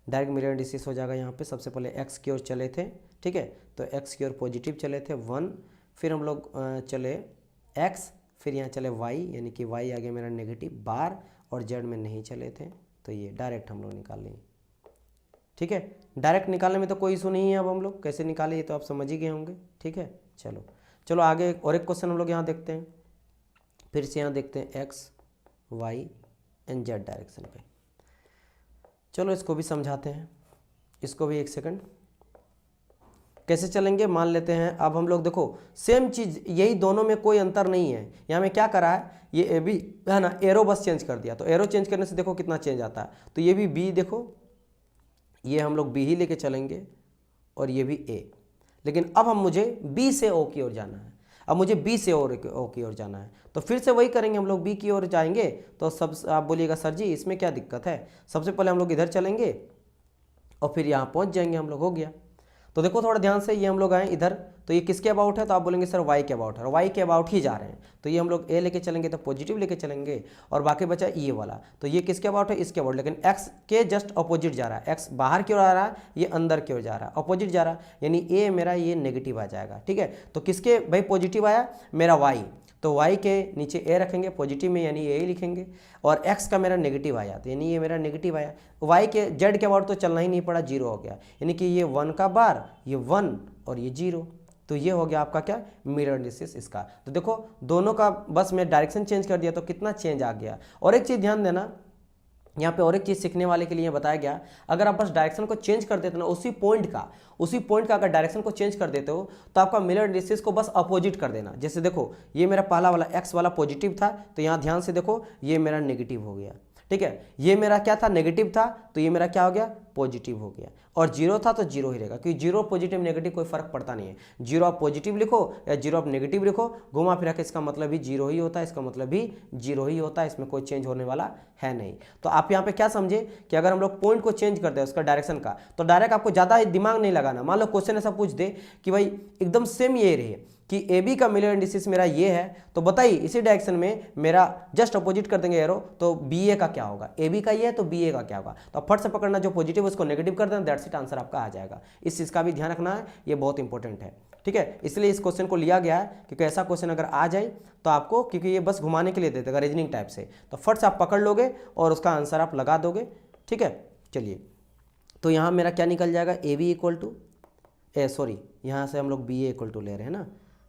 डायरेक्ट मिलर इंडिसेस हो जाएगा। यहाँ पे सबसे पहले एक्स की ओर चले थे, ठीक है, तो एक्स की ओर पॉजिटिव चले थे 1, फिर हम लोग चले एक्स, फिर यहाँ चले वाई, यानी कि वाई आ गया मेरा नेगेटिव बार, और जेड में नहीं चले थे, तो ये डायरेक्ट हम लोग निकाल लेंगे। ठीक है, डायरेक्ट निकालने में तो कोई इशू नहीं है। अब हम लोग कैसे निकाले ये तो आप समझ ही गए होंगे। ठीक है, चलो आगे और एक क्वेश्चन हम लोग यहाँ देखते हैं। फिर से यहाँ देखते हैं X, Y and Z direction पे। चलो इसको भी समझाते हैं, इसको भी एक सेकंड। कैसे चलेंगे, मान लेते हैं अब हम लोग, देखो सेम चीज़, यही दोनों में कोई अंतर नहीं है। यहाँ में क्या करा है, ये ए बी है ना, एरो बस चेंज कर दिया, तो एरो चेंज करने से देखो कितना चेंज आता है। तो ये भी बी, देखो ये हम लोग बी ही लेके चलेंगे, और ये भी ए। लेकिन अब मुझे बी से ओ की ओर जाना है, अब मुझे बी से ओ की ओर जाना है, तो फिर से वही करेंगे, हम लोग बी की ओर जाएंगे। तो सब आप बोलिएगा सर जी इसमें क्या दिक्कत है, सबसे पहले हम लोग इधर चलेंगे और फिर यहाँ पहुँच जाएंगे हम लोग, हो गया। तो देखो थोड़ा ध्यान से, ये हम लोग आए इधर, तो ये किसके अबाउट है, तो आप बोलेंगे सर वाई के अबाउट है, और वाई के अबाउट ही जा रहे हैं, तो ये हम लोग ए लेके चलेंगे तो पॉजिटिव लेके चलेंगे, और बाकी बचा ये वाला, तो ये किसके अबाउट है, इसके अबाउट, लेकिन एक्स के जस्ट अपोजिट जा रहा है, एक्स बाहर की ओर आ रहा है, ये अंदर की ओर जा रहा है, अपोजिट जा रहा है, यानी ए मेरा ये नेगेटिव आ जाएगा। ठीक है, तो किसके भाई पॉजिटिव आया, मेरा वाई, तो y के नीचे a रखेंगे पॉजिटिव में, यानी a ही लिखेंगे, और x का मेरा नेगेटिव आया, तो यानी ये मेरा नेगेटिव आया, y के z के अबाउट तो चलना ही नहीं पड़ा, 0 हो गया, यानी कि ये 1 का बार, ये 1 और ये 0, तो ये हो गया आपका क्या, मिरर इंडिसेस इसका। तो देखो दोनों का बस मैं डायरेक्शन चेंज कर दिया तो कितना चेंज आ गया। और एक चीज़ ध्यान देना, यहाँ पे और एक चीज़ सीखने वाले के लिए बताया गया, अगर आप बस डायरेक्शन को चेंज कर देते हो ना, उसी पॉइंट का अगर डायरेक्शन को चेंज कर देते हो तो आपका मिरर इंडिसेस को बस अपोजिट कर देना। जैसे देखो ये मेरा पहला वाला एक्स वाला पॉजिटिव था, तो यहाँ ध्यान से देखो ये मेरा नेगेटिव हो गया। ठीक है, ये मेरा क्या था, नेगेटिव था, तो ये मेरा क्या हो गया, पॉजिटिव हो गया, और 0 था तो 0 ही रहेगा, क्योंकि 0 पॉजिटिव नेगेटिव कोई फर्क पड़ता नहीं है, 0 आप पॉजिटिव लिखो या 0 आप नेगेटिव लिखो, घुमा फिरा के इसका मतलब भी 0 ही होता है, इसका मतलब भी 0 ही होता है, इसमें कोई चेंज होने वाला है नहीं। तो आप यहाँ पे क्या समझे कि अगर हम लोग पॉइंट को चेंज कर दें उसका डायरेक्शन का, तो डायरेक्ट आपको ज़्यादा दिमाग नहीं लगाना। मान लो क्वेश्चन ऐसा पूछ दे कि भाई एकदम सेम ये रहे कि ए बी का मिरर इंडिसेस मेरा ये है, तो बताइए इसी डायरेक्शन में मेरा जस्ट अपोजिट कर देंगे एरो, तो बी ए का क्या होगा, ए बी का ये है तो बी ए का क्या होगा, तो फट से पकड़ना, जो पॉजिटिव उसको नेगेटिव कर देना, दैट्स इट, आंसर आपका आ जाएगा। इस चीज़ का भी ध्यान रखना है, ये बहुत इंपॉर्टेंट है। ठीक है, इसलिए इस क्वेश्चन को लिया गया है, क्योंकि ऐसा क्वेश्चन अगर आ जाए तो आपको, क्योंकि ये बस घुमाने के लिए देते हैं रीजनिंग टाइप से, तो फट से आप पकड़ लोगे और उसका आंसर आप लगा दोगे। ठीक है, चलिए, तो यहाँ मेरा क्या निकल जाएगा, ए बी इक्वल टू यहाँ से हम लोग बी ए इक्वल टू ले रहे हैं ना,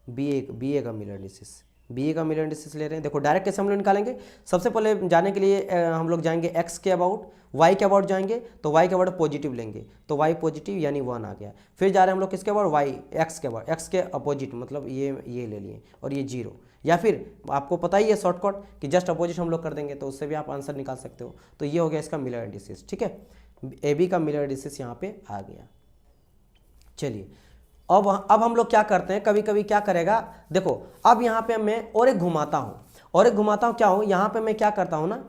बी ए का मिरर इंडिसेस ले रहे हैं। देखो डायरेक्ट कैसे हम लोग निकालेंगे, सबसे पहले जाने के लिए हम लोग जाएंगे एक्स के अबाउट, वाई के अबाउट जाएंगे, तो वाई के अबाउट पॉजिटिव लेंगे, तो वाई पॉजिटिव यानी 1 आ गया। फिर जा रहे हैं हम लोग किसके अबाउट, वाई एक्स के अबाउट, एक्स के अपोजिट मतलब ये ले लिए, और ये 0, या फिर आपको पता ही है शॉर्टकट कि जस्ट अपोजिट हम लोग कर देंगे, तो उससे भी आप आंसर निकाल सकते हो। तो ये हो गया इसका मिरर इंडिसेस। ठीक है, ए बी का मिरर इंडिसेस यहाँ पे आ गया। चलिए, अब हम लोग क्या करते हैं, कभी कभी क्या करेगा, देखो अब यहाँ पे मैं और एक घुमाता हूँ, क्या हूँ यहाँ पे मैं क्या करता हूँ ना,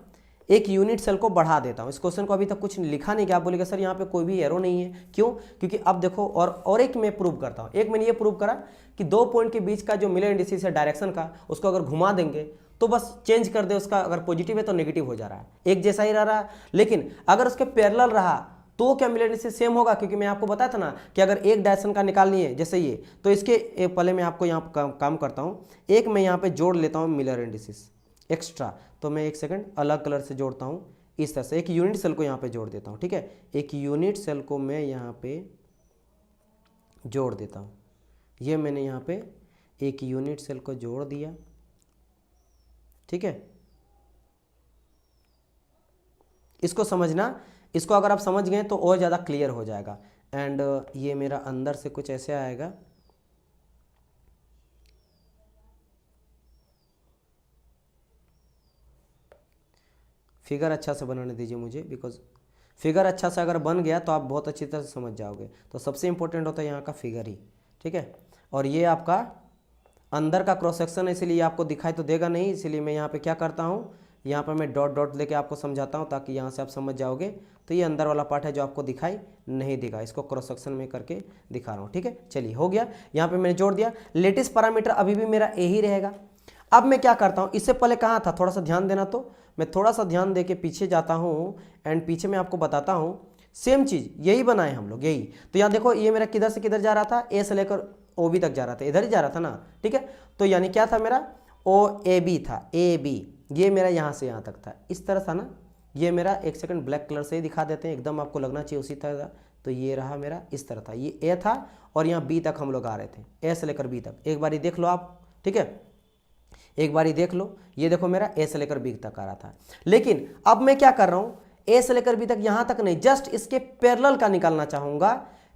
एक यूनिट सेल को बढ़ा देता हूँ। इस क्वेश्चन को अभी तक कुछ लिखा नहीं गया, आप बोलेगा सर यहाँ पे कोई भी एरो नहीं है, क्यों, क्योंकि अब देखो और एक मैं प्रूव करता हूँ। एक मैंने ये प्रूव करा कि 2 पॉइंट के बीच का जो मिरर इंडिसेस है डायरेक्शन का, उसको अगर घुमा देंगे तो बस चेंज कर दे, उसका अगर पॉजिटिव है तो नेगेटिव हो जा रहा है, एक जैसा ही रह रहा है। लेकिन अगर उसके पैरेलल रहा तो क्या मिरर इंडिसेस सेम होगा, क्योंकि मैं आपको बताया था ना कि अगर एक डायरेक्शन का निकालनी है जैसे ये, तो इसके पहले मैं आपको यहाँ काम करता हूँ, एक मैं यहाँ पे जोड़ लेता हूँ मिरर इंडिसेस एक्स्ट्रा, तो मैं एक सेकंड अलग कलर से जोड़ता हूँ इस तरह से, एक यूनिट सेल को यहाँ पे जोड़ देता हूँ। ठीक है, एक यूनिट सेल को मैं यहाँ पे जोड़ देता हूँ, ये मैंने यहाँ पे एक यूनिट सेल को जोड़ दिया। ठीक है, इसको समझना, इसको अगर आप समझ गए तो और ज़्यादा क्लियर हो जाएगा। एंड ये मेरा अंदर से कुछ ऐसे आएगा, फिगर अच्छा से बनाने दीजिए मुझे, बिकॉज फिगर अच्छा से अगर बन गया तो आप बहुत अच्छी तरह से समझ जाओगे। तो सबसे इंपॉर्टेंट होता है यहाँ का फिगर ही। ठीक है, और ये आपका अंदर का क्रॉस सेक्शन है, इसीलिए आपको दिखाई तो देगा नहीं, इसीलिए मैं यहाँ पे क्या करता हूँ, यहाँ पर मैं डॉट डॉट लेके आपको समझाता हूँ ताकि यहाँ से आप समझ जाओगे। तो ये अंदर वाला पार्ट है जो आपको दिखाई नहीं देगा, इसको क्रॉस सेक्शन में करके दिखा रहा हूँ। ठीक है, चलिए हो गया, यहाँ पे मैंने जोड़ दिया। लेटेस्ट पैरामीटर अभी भी मेरा ए ही रहेगा। अब मैं क्या करता हूँ, इससे पहले कहाँ था, थोड़ा सा ध्यान देना, तो मैं थोड़ा सा ध्यान दे के पीछे जाता हूँ एंड पीछे मैं आपको बताता हूँ सेम चीज़ यही बनाए हम लोग, यही। तो यहाँ देखो ये मेरा किधर से किधर जा रहा था, ए से लेकर ओ बी तक जा रहा था, इधर ही जा रहा था ना। ठीक है, तो यानी क्या था मेरा, ओ ए बी था, ए बी, ये मेरा यहाँ से यहाँ तक था, इस तरह था ना। ये मेरा एक सेकंड ब्लैक कलर से ही दिखा देते हैं, एकदम आपको लगना चाहिए उसी तरह। तो ये रहा मेरा, इस तरह था, ये ए था और यहाँ बी तक हम लोग आ रहे थे, ए से लेकर बी तक। एक बारी देख लो आप, ठीक है, एक बारी देख लो, ये देखो मेरा ए से लेकर बी तक आ रहा था। लेकिन अब मैं क्या कर रहा हूँ, ए से लेकर बी तक यहाँ तक नहीं, जस्ट इसके पैरेलल का निकालना चाहूँगा,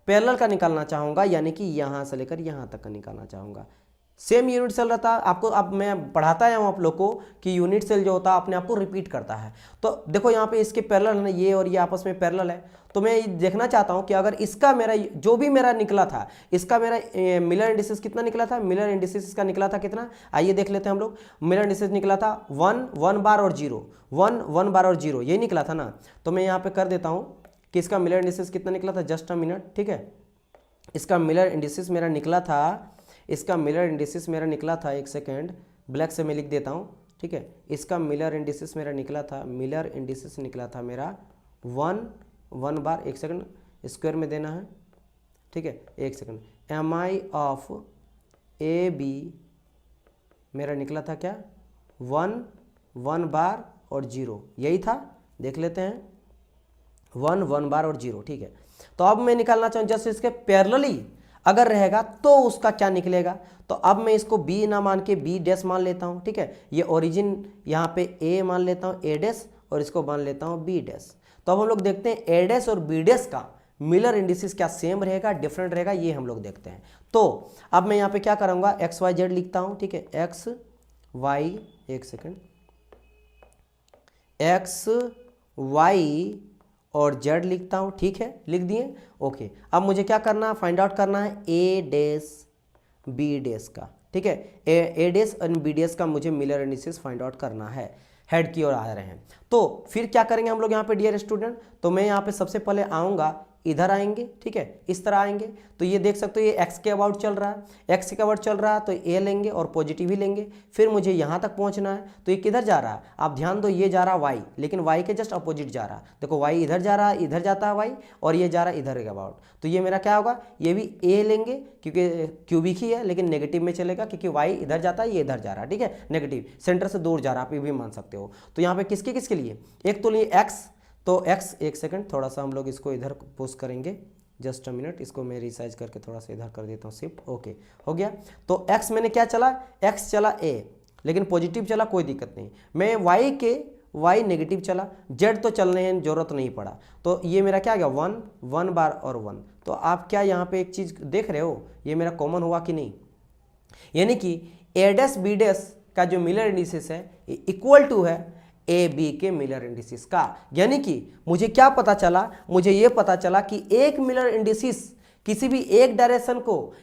पैरेलल का निकालना चाहूँगा, यानी कि यहाँ से लेकर यहाँ तक का निकालना चाहूँगा। सेम यूनिट सेल रहता है आपको, अब मैं पढ़ाता हूँ आप लोग को कि यूनिट सेल जो होता है अपने आप को रिपीट करता है। तो देखो यहाँ पे इसके पैरेलल है ना, ये और ये आपस में पैरेलल है। तो मैं ये देखना चाहता हूँ कि अगर इसका मेरा जो भी मेरा निकला था, इसका मेरा मिलर इंडिसेस कितना निकला था, मिलर इंडिसेस इसका निकला था कितना, आइए देख लेते हैं हम लोग। मिलर इंडिसेस निकला था 1 1 बार और 0, 1 1 बार और 0, ये निकला था ना। तो मैं यहाँ पे कर देता हूँ कि इसका मिलर इंडिसेस कितना निकला था, जस्ट अ मिनट। ठीक है, इसका मिलर इंडिसेस मेरा निकला था, इसका मिलर इंडिसेस मेरा निकला था, एक सेकेंड ब्लैक से मैं लिख देता हूँ, ठीक है। इसका मिलर इंडिसेस मेरा निकला था, मिलर इंडिसेस निकला था मेरा 1 बार, एक सेकेंड स्क्वायर में देना है, ठीक है, एक second. M I of A B मेरा निकला था क्या 1 बार और 0, यही था, देख लेते हैं 1 बार और 0, ठीक है। तो अब मैं निकालना चाहूँ जस्ट इसके पैरेलली अगर रहेगा तो उसका क्या निकलेगा। तो अब मैं इसको b ना मान के b डैश मान लेता हूँ, ठीक है। ये ओरिजिन यहाँ पे a मान लेता हूँ a डैश और इसको मान लेता हूँ b डैश। तो अब हम लोग देखते हैं a डैश और b डैश का मिलर इंडिसेस क्या सेम रहेगा डिफरेंट रहेगा, ये हम लोग देखते हैं। तो अब मैं यहाँ पे क्या करूँगा एक्स वाई जेड लिखता हूँ, ठीक है, एक्स वाई, एक सेकेंड, एक्स वाई और जेड लिखता हूँ, ठीक है, लिख दिए, ओके। अब मुझे क्या करना है, फाइंड आउट करना है ए डैश बी डैश का, ठीक है, ए डैश और बी डैश का मुझे मिलर इंडिसेस फाइंड आउट करना है, हेड की ओर आ रहे हैं। तो फिर क्या करेंगे हम लोग यहाँ पे डियर स्टूडेंट, तो मैं यहाँ पे सबसे पहले आऊँगा, इधर आएंगे, ठीक है, इस तरह आएंगे। तो ये देख सकते हो ये x के अबाउट चल रहा है, x के अबाउट चल रहा है तो a लेंगे और पॉजिटिव ही लेंगे। फिर मुझे यहाँ तक पहुँचना है, तो ये किधर जा रहा है, आप ध्यान दो, ये जा रहा है y, लेकिन y के जस्ट अपोजिट जा रहा है। देखो y इधर जा रहा है, इधर जाता है y, और ये जा रहा है इधर के अबाउट। तो ये मेरा क्या होगा, ये भी a लेंगे क्योंकि क्यूबिक ही है, लेकिन नेगेटिव में चलेगा क्योंकि y इधर जाता है, ये इधर जा रहा है, ठीक है, नेगेटिव सेंटर से दूर जा रहा है, आप ये भी मान सकते हो। तो यहाँ पे किसके किसके लिए, एक तो लिए x, तो x, एक सेकंड थोड़ा सा हम लोग इसको इधर पोस्ट करेंगे, जस्ट अ मिनट, इसको मैं रिसाइज करके थोड़ा सा इधर कर देता हूँ शिफ्ट, ओके हो गया। तो x मैंने क्या चला, x चला a, लेकिन पॉजिटिव चला, कोई दिक्कत नहीं। मैं y नेगेटिव चला, z तो चलने हैं जरूरत नहीं पड़ा। तो ये मेरा क्या आ गया 1 बार और 1। तो आप क्या यहाँ पे एक चीज़ देख रहे हो, ये मेरा कॉमन हुआ कि नहीं, यानी कि a डैश b डैश का जो मिलर इंडिसेस है इक्वल टू है ए बी के मिलर इंडिसेस का। यानी कि मुझे क्या पता चला, मुझे ये पता चला कि एक मिलर इंडिसेस किसी भी एक डायरेक्शन को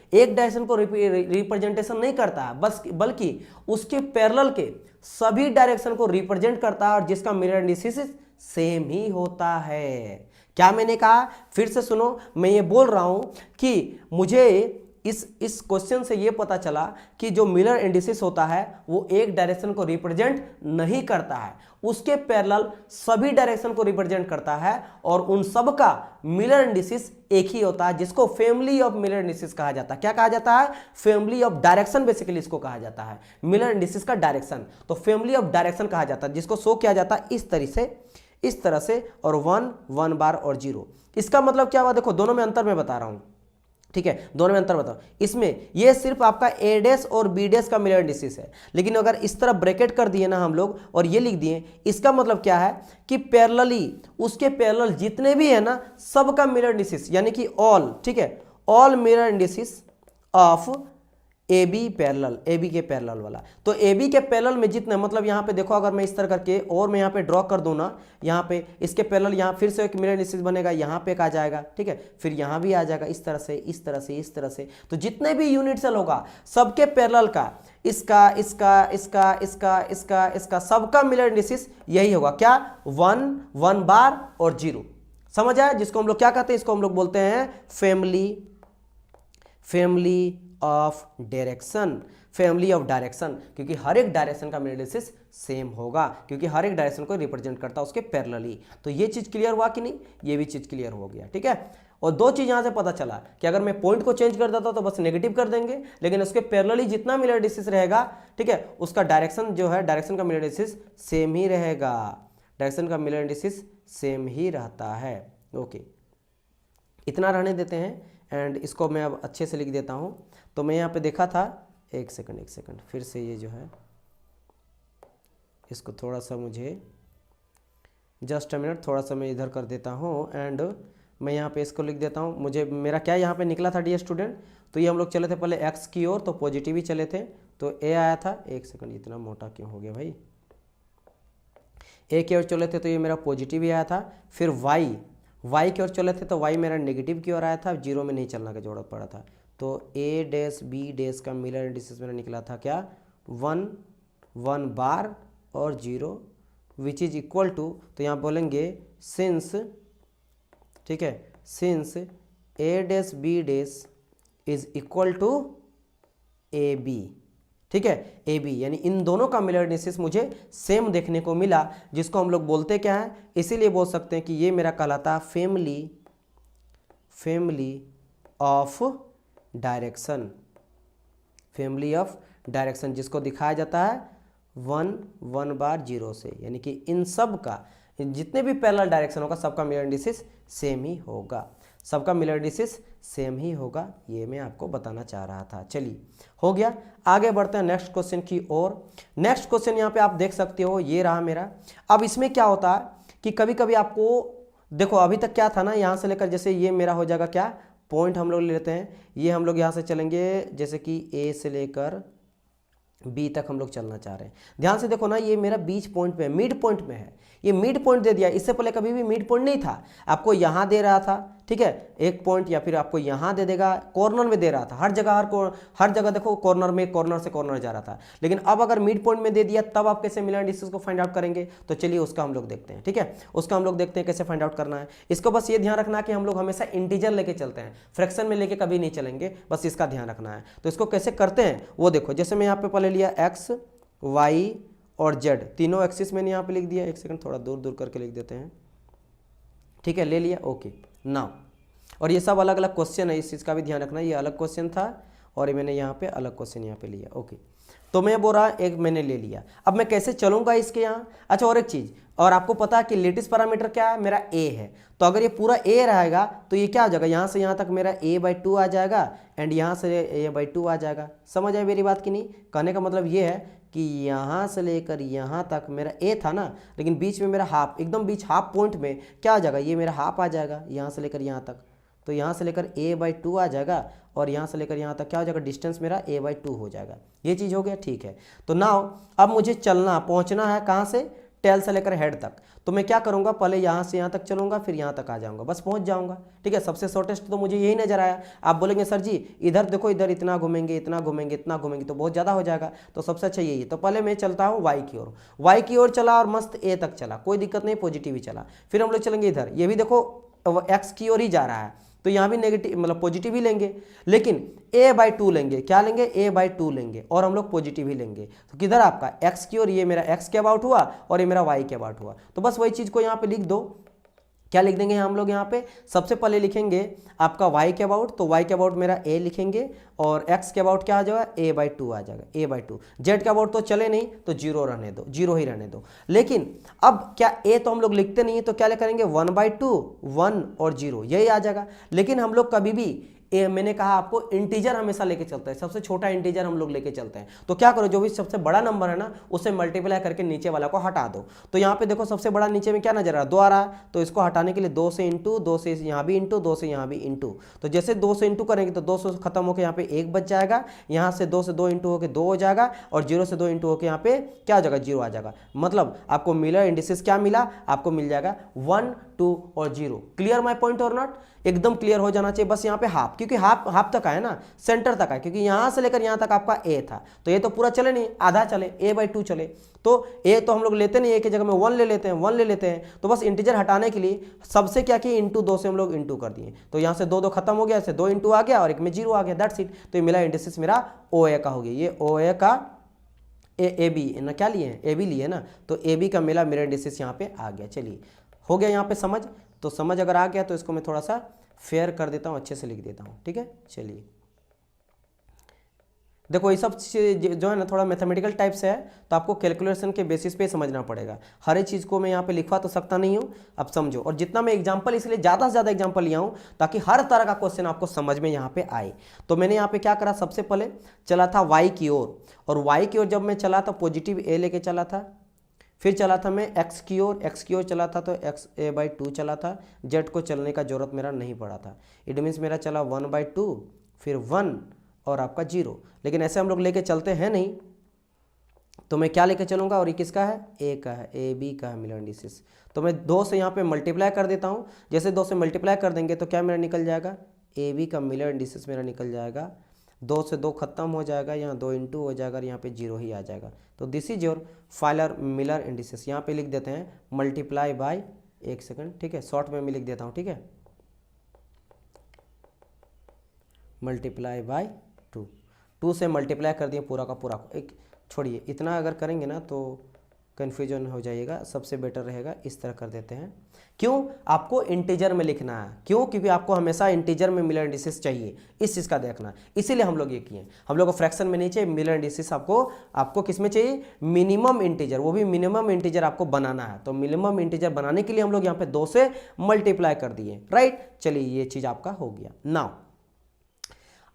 रिप्रेजेंटेशन नहीं करता है, बस बल्कि उसके पैरेलल के सभी डायरेक्शन को रिप्रेजेंट करता है और जिसका मिलर इंडिसेस सेम ही होता है। क्या मैंने कहा, फिर से सुनो, मैं ये बोल रहा हूं कि मुझे इस क्वेश्चन से ये पता चला कि जो मिलर इंडिसेस होता है वो एक डायरेक्शन को रिप्रेजेंट नहीं करता है, उसके पैरेलल सभी डायरेक्शन को रिप्रेजेंट करता है और उन सब का मिलर इंडिसेस एक ही होता है, जिसको फैमिली ऑफ मिलर इंडिसेस कहा जाता है। क्या कहा जाता है, फैमिली ऑफ डायरेक्शन, बेसिकली इसको कहा जाता है मिलर इंडिसेस का डायरेक्शन। तो फैमिली ऑफ डायरेक्शन कहा जाता है, जिसको शो किया जाता है इस तरह से और 1 बार और 0। इसका मतलब क्या हुआ, देखो दोनों में अंतर मैं बता रहा हूं, ठीक है, दोनों में अंतर बताओ। इसमें ये सिर्फ आपका ए डैश और बी डैश का मिलर इंडिसेस है, लेकिन अगर इस तरह ब्रैकेट कर दिए ना हम लोग और ये लिख दिए, इसका मतलब क्या है कि पैरेलली उसके पैरेलल जितने भी है ना सबका मिलर इंडिसेस, यानी कि ऑल, ठीक है, all Miller indices of A B के पैरेलल वाला। तो ए बी के पैरेलल में जितने, मतलब यहाँ पे देखो अगर मैं इस तरह करके और मैं यहाँ पे ड्रॉ कर दूँ ना, यहाँ पे इसके पैरेलल यहाँ फिर से एक मिलर इंडिसेस बनेगा, यहाँ पे एक आ जाएगा, ठीक है, फिर यहाँ भी आ जाएगा, इस तरह से इस तरह से इस तरह से। तो जितने भी यूनिट सेल होगा सबके पैरेलल का इसका सबका मिलर इंडिसेस यही होगा, क्या 1 बार और 0। समझ आया, जिसको हम लोग क्या कहते हैं, इसको हम लोग बोलते हैं फैमिली ऑफ डायरेक्शन, क्योंकि हर एक डायरेक्शन का मिलर इंडिसेस सेम होगा, क्योंकि हर एक डायरेक्शन को रिप्रेजेंट करता है उसके पैरेलली। तो ये चीज क्लियर हुआ कि नहीं, ये भी चीज क्लियर हो गया, ठीक है। और दो चीज यहां से पता चला कि अगर मैं पॉइंट को चेंज कर देता तो बस नेगेटिव कर देंगे, लेकिन उसके पैरेलली जितना मिलर इंडिसेस रहेगा, ठीक है, उसका डायरेक्शन जो है, डायरेक्शन का मिलर इंडिसेस सेम ही रहेगा, डायरेक्शन का मिलर इंडिसेस सेम ही रहता है। ओके, इतना रहने देते हैं एंड इसको मैं अब अच्छे से लिख देता हूं। तो मैं यहाँ पे देखा था, एक सेकंड फिर से ये जो है इसको थोड़ा सा मुझे जस्ट अ मिनट, थोड़ा सा मैं इधर कर देता हूँ एंड मैं यहाँ पे इसको लिख देता हूँ। मुझे मेरा क्या यहाँ पे निकला था डियर स्टूडेंट, तो ये हम लोग चले थे पहले एक्स की ओर, तो पॉजिटिव ही चले थे, तो ए आया था, एक सेकंड इतना मोटा क्यों हो गया भाई, ए की ओर चले थे तो ये मेरा पॉजिटिव ही आया था। फिर वाई की ओर चले थे तो वाई मेरा नेगेटिव की ओर आया था, 0 में नहीं चलना की जरूरत पड़ा था। तो ए डैश बी डैश का मिलर इंडिसेस मेरा निकला था क्या 1 बार और 0 विच इज इक्वल टू, तो यहाँ बोलेंगे सिंस, ठीक है, since A dash B dash is equal to A B, ठीक है, ए बी, यानी इन दोनों का मिलर इंडिसेस मुझे सेम देखने को मिला, जिसको हम लोग बोलते क्या है, इसीलिए बोल सकते हैं कि ये मेरा कहलाता है family of direction, family of direction, जिसको दिखाया जाता है 1/0 से, यानी कि इन सब का जितने भी पैरेलल डायरेक्शन होगा सबका मिलर इंडिसेस सेम ही होगा, सबका मिलर इंडिसेस सेम ही होगा, ये मैं आपको बताना चाह रहा था। चलिए हो गया, आगे बढ़ते हैं नेक्स्ट क्वेश्चन की ओर। नेक्स्ट क्वेश्चन यहाँ पे आप देख सकते हो, ये रहा मेरा। अब इसमें क्या होता है कि कभी कभी आपको देखो, अभी तक क्या था ना, यहाँ से लेकर जैसे ये मेरा हो जाएगा क्या, पॉइंट हम लोग ले लेते हैं, ये हम लोग यहाँ से चलेंगे जैसे कि ए से लेकर बी तक हम लोग चलना चाह रहे हैं। ध्यान से देखो ना, ये मेरा बीच पॉइंट पे है, मिड पॉइंट में है, ये मिड पॉइंट दे दिया, इससे पहले कभी भी मिड पॉइंट नहीं था, आपको यहाँ दे रहा था, ठीक है, एक पॉइंट, या फिर आपको यहाँ दे देगा, कॉर्नर में दे रहा था, हर जगह देखो कॉर्नर में, कॉर्नर से कॉर्नर जा रहा था। लेकिन अब अगर मिड पॉइंट में दे दिया तब आप कैसे मिलर इंडिसेस को फाइंड आउट करेंगे, तो चलिए उसका हम लोग देखते हैं, ठीक है, उसका हम लोग देखते हैं कैसे फाइंड आउट करना है। इसको बस ये ध्यान रखना कि हम लोग हमेशा इंटीजर लेके चलते हैं, फ्रैक्शन में लेके कभी नहीं चलेंगे, बस इसका ध्यान रखना है। तो इसको कैसे करते हैं वो देखो, जैसे मैं यहाँ पे पहले लिया एक्स वाई और जेड, तीनों एक्सिस मैंने यहाँ पे लिख दिया, एक सेकंड थोड़ा दूर दूर करके लिख देते हैं, ठीक है, ले लिया, ओके नाउ। और ये सब अलग अलग क्वेश्चन है, इस चीज़ का भी ध्यान रखना, ये अलग क्वेश्चन था और मैंने यहाँ पे अलग क्वेश्चन यहाँ पे लिया, ओके। तो मैं बोल रहा एक मैंने ले लिया, अब मैं कैसे चलूँगा इसके यहाँ। अच्छा, और एक चीज़, और आपको पता है कि लेटिस पैरामीटर क्या है, मेरा ए है, तो अगर ये पूरा ए रहेगा तो ये क्या हो जाएगा, यहाँ से यहाँ तक मेरा a/2 आ जाएगा एंड यहाँ से a/2 आ जाएगा। समझ आए मेरी बात कि नहीं? कहने का मतलब ये है कि यहाँ से लेकर यहाँ तक मेरा ए था ना, लेकिन बीच में मेरा हाफ, एकदम बीच हाफ पॉइंट में क्या आ जाएगा, ये मेरा हाफ आ जाएगा यहाँ से लेकर यहाँ तक, तो यहाँ से लेकर a/2 आ जाएगा और यहाँ से लेकर यहाँ तक क्या हो जाएगा, डिस्टेंस मेरा a/2 हो जाएगा। ये चीज़ हो गया, ठीक है। तो नाउ अब मुझे चलना, पहुँचना है कहाँ से, टेल से लेकर हेड तक। तो मैं क्या करूँगा, पहले यहाँ से यहाँ तक चलूँगा, फिर यहाँ तक आ जाऊँगा, बस पहुँच जाऊँगा, ठीक है। सबसे शॉर्टेस्ट तो मुझे यही नजर आया। आप बोलेंगे सर जी इधर देखो, इधर इतना घूमेंगे, इतना घूमेंगे, इतना घूमेंगे तो बहुत ज़्यादा हो जाएगा, तो सबसे अच्छा यही है। तो पहले मैं चलता हूँ वाई की ओर, वाई की ओर चला और मस्त ए तक चला, कोई दिक्कत नहीं, पॉजिटिव ही चला। फिर हम लोग चलेंगे इधर, ये भी देखो एक्स की ओर ही जा रहा है, तो यहाँ भी नेगेटिव मतलब पॉजिटिव ही लेंगे, लेकिन a/2 लेंगे, क्या लेंगे, a/2 लेंगे, और हम लोग पॉजिटिव ही लेंगे। तो किधर आपका x की ओर, ये मेरा x के अबाउट हुआ और ये मेरा y के अबाउट हुआ। तो बस वही चीज़ को यहाँ पे लिख दो। क्या लिख देंगे हम लोग यहाँ पे, सबसे पहले लिखेंगे आपका y के अबाउट, तो y के अबाउट मेरा a लिखेंगे और x के अबाउट क्या आ जाएगा, a/2 आ जाएगा, a/2। z के अबाउट तो चले नहीं तो 0 रहने दो, 0 ही रहने दो। लेकिन अब क्या a तो हम लोग लिखते नहीं, तो क्या करेंगे 1/2, 1 और 0 यही आ जाएगा। लेकिन हम लोग कभी भी मैंने कहा आपको इंटीजर हमेशा लेके चलते हैं, सबसे छोटा इंटीजर हम लोग लेके चलते हैं। तो क्या करो, जो भी सबसे बड़ा नंबर है ना उसे मल्टीप्लाई करके नीचे वाला को हटा दो। तो यहाँ पे देखो सबसे बड़ा नीचे में क्या नजर आ रहा है, 2 आ रहा है, तो इसको हटाने के लिए 2 से इंटू, 2 से यहाँ भी इंटू, 2 से यहाँ भी इंटू। तो जैसे 2 से इंटू करेंगे तो 2 से खत्म होकर यहाँ पे 1 बच जाएगा, यहाँ से 2 से 2 इंटू होकर 2 हो जाएगा, और 0 से 2 इंटू होकर यहाँ पे क्या हो जाएगा, 0 आ जाएगा। मतलब आपको मिलर इंडिसेस क्या मिला, आपको मिल जाएगा 1, 2 और 0। क्लियर माई पॉइंट और नॉट? एकदम क्लियर हो जाना चाहिए। बस यहाँ पे हाफ, क्योंकि हाफ तक है ना, सेंटर तक है, क्योंकि यहाँ से लेकर यहाँ तक आपका ए था, तो ये तो पूरा चले नहीं, आधा चले, a/2 चले। तो ए तो हम लोग लेते नहीं, ए की जगह में 1 ले लेते हैं, 1 ले लेते हैं। तो बस इंटीजर हटाने के लिए सबसे क्या किए, इंटू 2 से हम लोग इंटू कर दिए, तो यहाँ से 2 खत्म हो गया, ऐसे 2 इंटू आ गया और एक में 0 आ गया, दैट्स इट। तो ये मिला इंडिसेस मेरा OA का हो गया, ये OA का AB ना क्या लिए हैं, AB लिए ना, तो AB का मिला मिरर इंडिसेस यहाँ पे आ गया। चलिए हो गया यहाँ पे समझ। तो समझ अगर आ गया तो इसको मैं थोड़ा सा फेयर कर देता हूँ, अच्छे से लिख देता हूँ, ठीक है। चलिए देखो ये सब जो है ना थोड़ा मैथमेटिकल टाइप से है, तो आपको कैलकुलेशन के बेसिस पे समझना पड़ेगा। हर एक चीज़ को मैं यहाँ पे लिखवा तो सकता नहीं हूँ, अब समझो। और जितना मैं एग्जांपल, इसलिए ज़्यादा से ज़्यादा एग्जांपल लिया हूँ ताकि हर तरह का क्वेश्चन आपको समझ में यहाँ पे आए। तो मैंने यहाँ पे क्या करा, सबसे पहले चला था वाई की ओर, और वाई की ओर जब मैं चला था पॉजिटिव a लेके चला था। फिर चला था मैं x की ओर चला था, तो x a/2 चला था। z को चलने का जरूरत मेरा नहीं पड़ा था। इट मीन्स मेरा चला 1/2, फिर 1 और आपका 0। लेकिन ऐसे हम लोग लेके चलते हैं नहीं, तो मैं क्या लेके चलूँगा, और ये किसका है, a का है, AB का है मिलर इंडिसेस। तो मैं 2 से यहाँ पे मल्टीप्लाई कर देता हूँ। जैसे 2 से मल्टीप्लाई कर देंगे तो क्या मेरा निकल जाएगा, AB का मिलर इंडिसेस मेरा निकल जाएगा। 2 से 2 खत्म हो जाएगा, यहाँ 2 इंटू हो जाएगा, यहाँ पे 0 ही आ जाएगा। तो this is your filer Miller indices. यहाँ पे लिख देते हैं मल्टीप्लाई बाय, एक सेकंड, ठीक है, शॉर्ट में मैं लिख देता हूँ, ठीक है। मल्टीप्लाई बाय 2, 2 से मल्टीप्लाई कर दिए पूरा का पूरा। एक छोड़िए, इतना अगर करेंगे ना तो कन्फ्यूजन हो जाइएगा, सबसे बेटर रहेगा इस तरह कर देते हैं। क्यों? आपको इंटीजर में लिखना है। क्यों? क्योंकि आपको हमेशा इंटीजर में मिलर इंडिसेस चाहिए, इस चीज़ का देखना, इसीलिए हम लोग ये किए। हम लोग को फ्रैक्शन में नहीं चाहिए, मिलर इंडिसेस आपको किस में चाहिए? मिनिमम इंटीजर, वो भी मिनिमम इंटीजर आपको बनाना है। तो मिनिमम इंटीजर बनाने के लिए हम लोग यहाँ पे 2 से मल्टीप्लाई कर दिए, राइट। चलिए ये चीज़ आपका हो गया। नाउ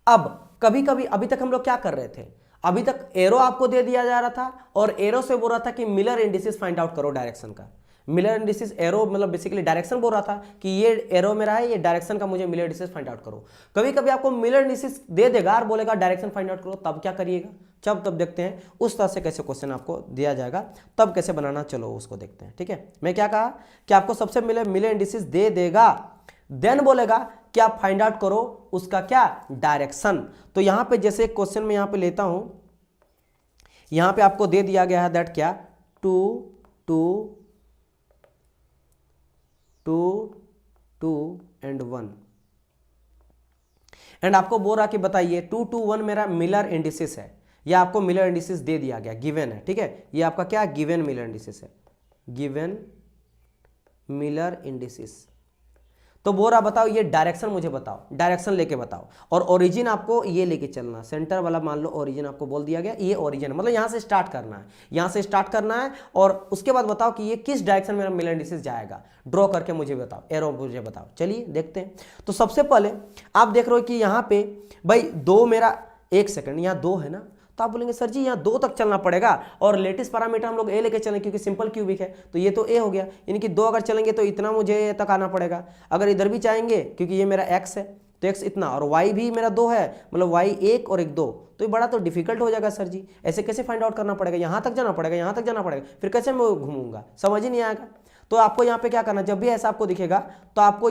अब कभी कभी अभी तक हम लोग क्या कर रहे थे? अभी तक एरो आपको दे दिया जा रहा था और एरो से बोल रहा था कि मिलर इंडिसेस फाइंड आउट करो डायरेक्शन का। मिलर इंडिसेस एरो मतलब बेसिकली डायरेक्शन बोल रहा था कि ये एरो मेरा है, ये डायरेक्शन का मुझे मिलर इंडिसेस फाइंड आउट करो। कभी कभी आपको मिलर इंडिसेस दे देगा और बोलेगा डायरेक्शन फाइंड आउट करो, तब क्या करिएगा? तब देखते हैं उस तरह से कैसे क्वेश्चन आपको दिया जाएगा, तब कैसे बनाना, चलो उसको देखते हैं। ठीक है, मैं क्या कहा कि आपको सबसे मिलर इंडिसेस दे देगा, देन बोलेगा कि आप फाइंड आउट करो उसका क्या? डायरेक्शन। तो यहां पे जैसे क्वेश्चन में यहां पे लेता हूं, यहां पे आपको दे दिया गया है दैट क्या? 2 2 2 2 एंड 1, एंड आपको बोल रहा कि बताइए 2 2 1 मेरा मिलर इंडिसेस है, या आपको मिलर इंडिसेस दे दिया गया, गिवन है। ठीक है, ये आपका क्या? गिवन मिलर इंडिसेस है, गिवन मिलर इंडिसेस। तो बोल रहा बताओ ये डायरेक्शन मुझे बताओ, डायरेक्शन लेके बताओ, और ओरिजिन आपको ये लेके चलना, सेंटर वाला मान लो ओरिजिन आपको बोल दिया गया, ये ओरिजिन मतलब यहाँ से स्टार्ट करना है, यहाँ से स्टार्ट करना है, और उसके बाद बताओ कि ये किस डायरेक्शन में मिलर इंडिसेस जाएगा, ड्रॉ करके मुझे बताओ, एरो मुझे बताओ। चलिए देखते हैं। तो सबसे पहले आप देख रहे हो कि यहाँ पे भाई 2 मेरा, 1 सेकंड, यहाँ 2 है ना, तो आप बोलेंगे सर जी यहाँ 2 तक चलना पड़ेगा, और लेटेस्ट पैरामीटर हम लोग ए लेके चलें क्योंकि सिंपल क्यूबिक है, तो ये तो ए हो गया, यानी कि 2 अगर चलेंगे तो इतना मुझे ए तक आना पड़ेगा। अगर इधर भी चाहेंगे क्योंकि ये मेरा एक्स है तो एक्स इतना, और वाई भी मेरा 2 है, मतलब वाई 1 और 1 2, तो ये बड़ा तो डिफिकल्ट हो जाएगा सर जी, ऐसे कैसे फाइंड आउट करना पड़ेगा? यहाँ तक जाना पड़ेगा, यहाँ तक जाना पड़ेगा, फिर कैसे मैं घूमूंगा? समझ ही नहीं आएगा। तो आपको यहाँ पे क्या करना, जब भी ऐसा आपको दिखेगा तो आपको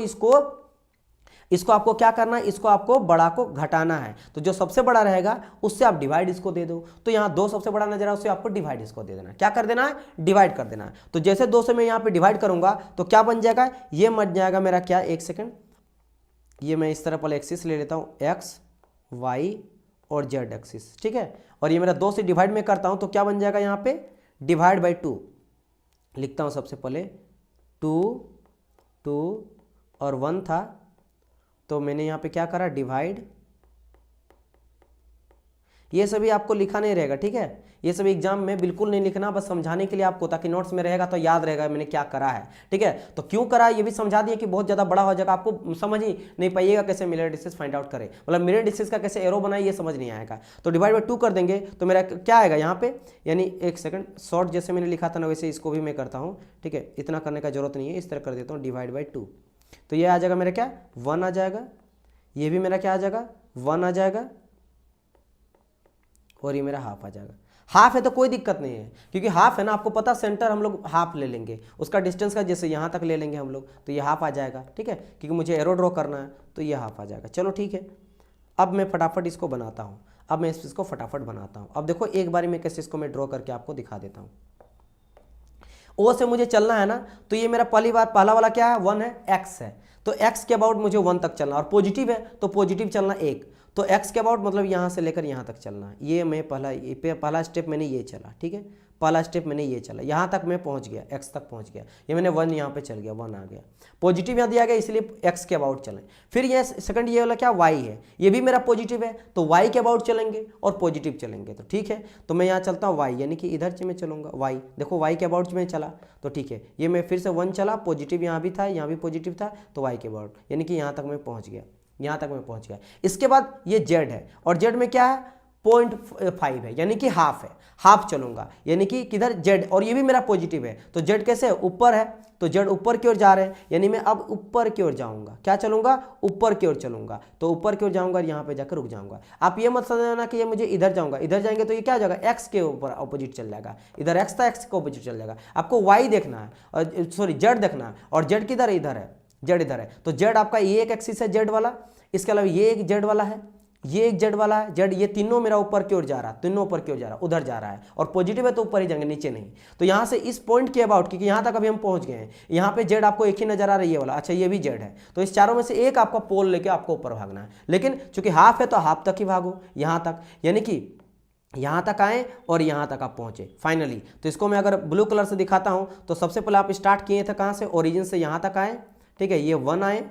इसको आपको क्या करना है? इसको आपको बड़ा को घटाना है। तो जो सबसे बड़ा रहेगा उससे आप डिवाइड इसको दे दो। तो यहाँ 2 सबसे बड़ा नजर है, उससे आपको डिवाइड इसको दे देना है। क्या कर देना है? डिवाइड कर देना है। तो जैसे 2 से मैं यहाँ पे डिवाइड करूंगा तो क्या बन जाएगा? ये बन जाएगा मेरा क्या? 1 सेकेंड, ये मैं इस तरह पहले एक्सिस ले लेता हूँ, एक्स वाई और जेड एक्सिस। ठीक है, और ये मेरा 2 से डिवाइड में करता हूँ तो क्या बन जाएगा? यहाँ पे डिवाइड बाई 2 लिखता हूँ। सबसे पहले 2 2 और 1 था, तो मैंने यहाँ पे क्या करा? डिवाइड। ये सभी आपको लिखा नहीं रहेगा, ठीक है, ये सभी एग्जाम में बिल्कुल नहीं लिखना, बस समझाने के लिए आपको, ताकि नोट्स में रहेगा तो याद रहेगा मैंने क्या करा है। ठीक है, तो क्यों करा ये भी समझा दिए कि बहुत ज़्यादा बड़ा हो जाएगा, आपको समझ ही नहीं पाइएगा कैसे मिलर इंडिसेस फाइंड आउट करें, मतलब मिलर इंडिसेस का कैसे एरो बनाए ये समझ नहीं आएगा। तो डिवाइड बाई 2 कर देंगे तो मेरा क्या आएगा यहाँ पे? यानी 1 सेकंड, शॉर्ट जैसे मैंने लिखा था ना वैसे इसको भी मैं करता हूँ। ठीक है, इतना करने का जरूरत नहीं है, इस तरह कर देता हूँ, डिवाइड बाई 2। तो ये आ जाएगा मेरा क्या? 1 आ जाएगा, ये भी मेरा क्या आ जाएगा? 1 आ जाएगा, और ये मेरा हाफ आ जाएगा। हाफ है तो कोई दिक्कत नहीं है, क्योंकि हाफ है ना, आपको पता सेंटर हम लोग हाफ ले लेंगे, उसका डिस्टेंस का जैसे यहाँ तक ले लेंगे हम लोग, तो ये हाफ आ जाएगा। ठीक है, क्योंकि मुझे एरो ड्रॉ करना है तो ये हाफ आ जाएगा। चलो ठीक है, अब मैं फटाफट इसको बनाता हूँ, अब मैं इसको फटाफट बनाता हूँ। अब देखो एक बारी में कैसे इसको मैं ड्रॉ करके आपको दिखा देता हूँ। ओ से मुझे चलना है ना, तो ये मेरा पहला वाला क्या है? 1 है, एक्स है, तो एक्स के अबाउट मुझे 1 तक चलना, और पॉजिटिव है तो पॉजिटिव चलना 1, तो एक्स के अबाउट मतलब यहाँ से लेकर यहाँ तक चलना है। ये मैं पहला स्टेप मैंने ये चला। ठीक है, पहला स्टेप मैंने ये चला, यहाँ तक मैं पहुँच गया, एक्स तक पहुँच गया, ये मैंने 1 यहाँ पे चल गया, 1 आ गया, पॉजिटिव यहाँ दिया गया इसलिए एक्स के अबाउट चलें। फिर ये सेकंड ये वाला क्या? वाई है, ये भी मेरा पॉजिटिव है तो वाई के अबाउट चलेंगे और पॉजिटिव चलेंगे। तो ठीक है, तो मैं यहाँ चलता हूँ वाई, यानी कि इधर से मैं चलूँगा वाई, देखो वाई के अबाउट में चला, तो ठीक है, ये मैं फिर से 1 चला, पॉजिटिव यहाँ भी था, यहाँ भी पॉजिटिव था, तो वाई के अबाउट, यानी कि यहाँ तक मैं पहुँच गया, यहाँ तक मैं पहुँच गया। इसके बाद ये जेड है, और जेड में क्या है? 0.5 है, यानी कि हाफ है, हाफ चलूंगा, यानी कि किधर? जेड, और ये भी मेरा पॉजिटिव है, तो जेड कैसे है? ऊपर है, तो जेड ऊपर की ओर जा रहे हैं, यानी मैं अब ऊपर की ओर जाऊंगा। क्या चलूंगा? ऊपर की ओर चलूंगा, तो ऊपर की ओर जाऊंगा और यहाँ पे जाकर रुक जाऊंगा। आप ये मत समझना कि ये मुझे इधर जाऊंगा, इधर जाएंगे तो ये क्या हो जाएगा? एक्स के ऊपर ऑपोजिट चल जाएगा, इधर एक्स था, एक्स के ऑपोजिट चल जाएगा। आपको वाई देखना है, और सॉरी जेड देखना है, और जेड किधर है? इधर है, जेड इधर है, तो जेड आपका ये एक एक्सिस है जेड वाला, इसके अलावा ये एक जेड वाला है, ये एक जेड वाला है, जेड, ये तीनों मेरा ऊपर की ओर जा रहा है, तीनों ऊपर की ओर जा रहा है, उधर जा रहा है, और पॉजिटिव है तो ऊपर ही जाएंगे, नीचे नहीं। तो यहाँ से इस पॉइंट के अबाउट, क्योंकि यहाँ तक अभी हम पहुंच गए हैं, यहाँ पे जेड आपको एक ही नजर आ रही है वाला, अच्छा ये भी जेड है, तो इस चारों में से एक आपका पोल लेके आपको ऊपर भागना है। लेकिन चूंकि हाफ है तो हाफ तक ही भागो, यहाँ तक, यानी कि यहाँ तक आए और यहाँ तक आप पहुँचे फाइनली। तो इसको मैं अगर ब्लू कलर से दिखाता हूँ तो सबसे पहले आप स्टार्ट किए थे कहाँ से, ओरिजिन से यहाँ तक आए, ठीक है, ये 1 आए,